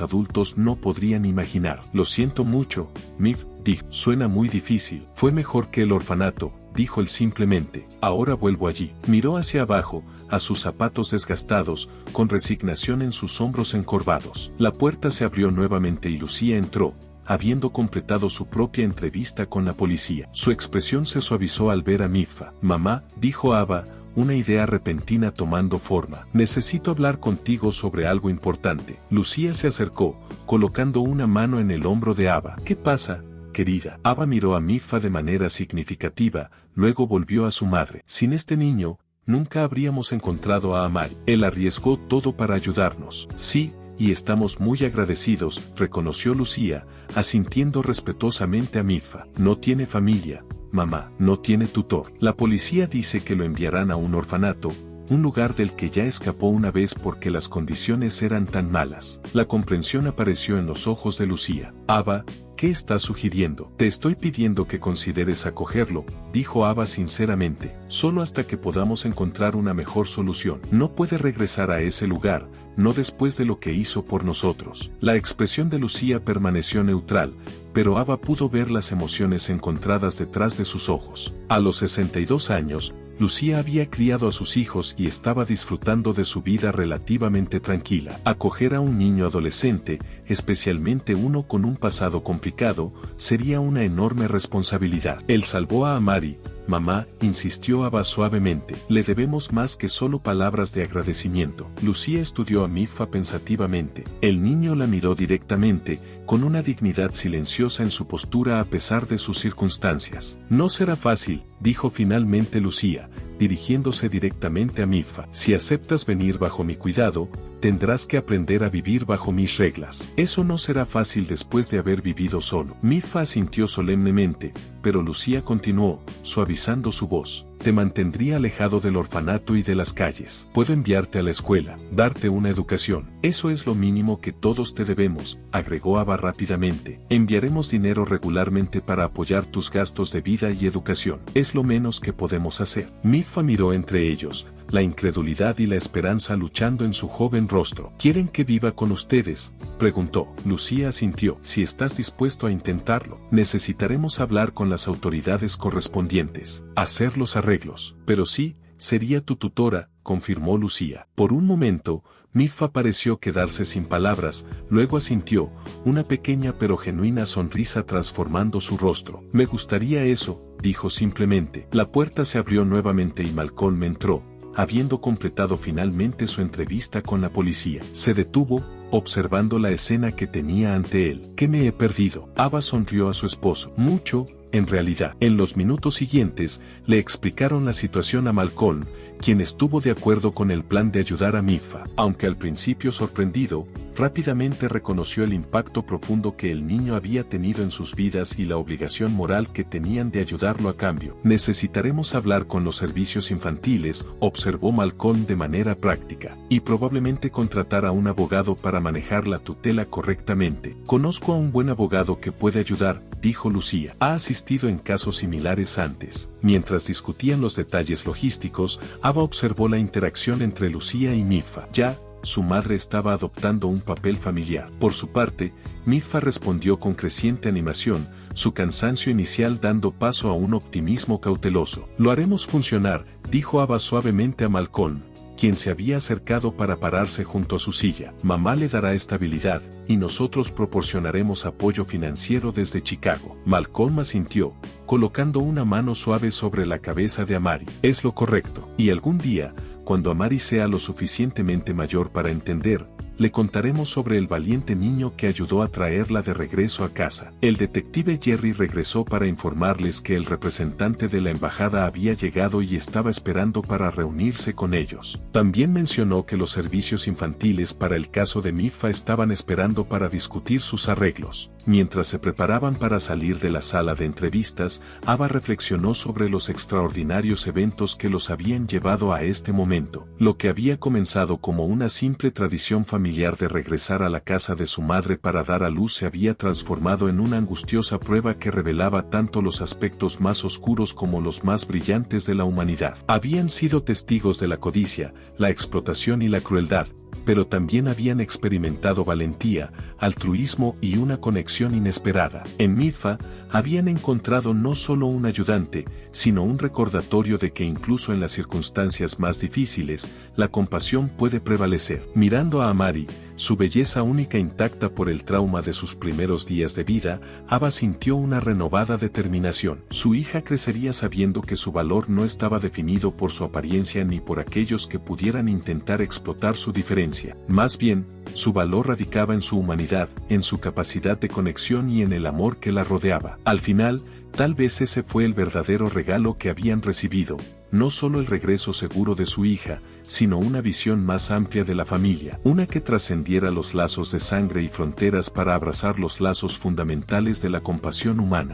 adultos no podrían imaginar. Lo siento mucho, Miff, dijo. Suena muy difícil. Fue mejor que el orfanato, dijo él simplemente. Ahora vuelvo allí. Miró hacia abajo, a sus zapatos desgastados, con resignación en sus hombros encorvados. La puerta se abrió nuevamente y Lucía entró, habiendo completado su propia entrevista con la policía. Su expresión se suavizó al ver a Miffa. Mamá, dijo Ava, una idea repentina tomando forma. Necesito hablar contigo sobre algo importante. Lucía se acercó, colocando una mano en el hombro de Ava. ¿Qué pasa, querida? Ava miró a Miffa de manera significativa, luego volvió a su madre. Sin este niño, nunca habríamos encontrado a Amari. Él arriesgó todo para ayudarnos. Sí, y estamos muy agradecidos, reconoció Lucía, asintiendo respetuosamente a Miffa. No tiene familia, mamá, no tiene tutor. La policía dice que lo enviarán a un orfanato, un lugar del que ya escapó una vez porque las condiciones eran tan malas. La comprensión apareció en los ojos de Lucía. Ava, ¿qué estás sugiriendo? Te estoy pidiendo que consideres acogerlo, dijo Ava sinceramente, solo hasta que podamos encontrar una mejor solución. No puede regresar a ese lugar, no después de lo que hizo por nosotros. La expresión de Lucía permaneció neutral, pero Ava pudo ver las emociones encontradas detrás de sus ojos. A los 62 años, Lucía había criado a sus hijos y estaba disfrutando de su vida relativamente tranquila. Acoger a un niño adolescente, especialmente uno con un pasado complicado, sería una enorme responsabilidad. Él salvó a Amari, mamá, insistió Ava suavemente. Le debemos más que solo palabras de agradecimiento. Lucía estudió a Miffa pensativamente. El niño la miró directamente, con una dignidad silenciosa en su postura a pesar de sus circunstancias. No será fácil, dijo finalmente Lucía, dirigiéndose directamente a Miffa. Si aceptas venir bajo mi cuidado, tendrás que aprender a vivir bajo mis reglas. Eso no será fácil después de haber vivido solo. Miffa asintió solemnemente, pero Lucía continuó, suavizando su voz. Te mantendría alejado del orfanato y de las calles. Puedo enviarte a la escuela, darte una educación. Eso es lo mínimo que todos te debemos, agregó Ava rápidamente. Enviaremos dinero regularmente para apoyar tus gastos de vida y educación. Es lo menos que podemos hacer. Miffa miró entre ellos, la incredulidad y la esperanza luchando en su joven rostro. ¿Quieren que viva con ustedes?, preguntó. Lucía asintió. Si estás dispuesto a intentarlo, necesitaremos hablar con las autoridades correspondientes. Hacer los arreglos. Pero sí, sería tu tutora, confirmó Lucía. Por un momento, Miffa pareció quedarse sin palabras, luego asintió, una pequeña pero genuina sonrisa transformando su rostro. Me gustaría eso, dijo simplemente. La puerta se abrió nuevamente y Malcolm entró, habiendo completado finalmente su entrevista con la policía. Se detuvo, observando la escena que tenía ante él. ¿Qué me he perdido? Ava sonrió a su esposo. Mucho, en realidad. En los minutos siguientes, le explicaron la situación a Malcolm, quien estuvo de acuerdo con el plan de ayudar a Miffa. Aunque al principio sorprendido, rápidamente reconoció el impacto profundo que el niño había tenido en sus vidas y la obligación moral que tenían de ayudarlo a cambio. Necesitaremos hablar con los servicios infantiles, observó Malcolm de manera práctica, y probablemente contratar a un abogado para manejar la tutela correctamente. Conozco a un buen abogado que puede ayudar, dijo Lucía. Ha asistido en casos similares antes. Mientras discutían los detalles logísticos, Ava observó la interacción entre Lucía y Miffa. Ya, su madre estaba adoptando un papel familiar. Por su parte, Miffa respondió con creciente animación, su cansancio inicial dando paso a un optimismo cauteloso. Lo haremos funcionar, dijo Ava suavemente a Malcolm, quien se había acercado para pararse junto a su silla. Mamá le dará estabilidad, y nosotros proporcionaremos apoyo financiero desde Chicago. Malcolm asintió, colocando una mano suave sobre la cabeza de Amari. Es lo correcto. Y algún día, cuando Amari sea lo suficientemente mayor para entender, le contaremos sobre el valiente niño que ayudó a traerla de regreso a casa. El detective Jerry regresó para informarles que el representante de la embajada había llegado y estaba esperando para reunirse con ellos. También mencionó que los servicios infantiles para el caso de Miffa estaban esperando para discutir sus arreglos. Mientras se preparaban para salir de la sala de entrevistas, Ava reflexionó sobre los extraordinarios eventos que los habían llevado a este momento. Lo que había comenzado como una simple tradición familiar familiar de regresar a la casa de su madre para dar a luz se había transformado en una angustiosa prueba que revelaba tanto los aspectos más oscuros como los más brillantes de la humanidad. Habían sido testigos de la codicia, la explotación y la crueldad, pero también habían experimentado valentía, altruismo y una conexión inesperada. En Mirfa, habían encontrado no solo un ayudante, sino un recordatorio de que incluso en las circunstancias más difíciles, la compasión puede prevalecer. Mirando a Amari, su belleza única intacta por el trauma de sus primeros días de vida, Ava sintió una renovada determinación. Su hija crecería sabiendo que su valor no estaba definido por su apariencia ni por aquellos que pudieran intentar explotar su diferencia. Más bien, su valor radicaba en su humanidad, en su capacidad de conexión y en el amor que la rodeaba. Al final, tal vez ese fue el verdadero regalo que habían recibido, no solo el regreso seguro de su hija, sino una visión más amplia de la familia, una que trascendiera los lazos de sangre y fronteras para abrazar los lazos fundamentales de la compasión humana.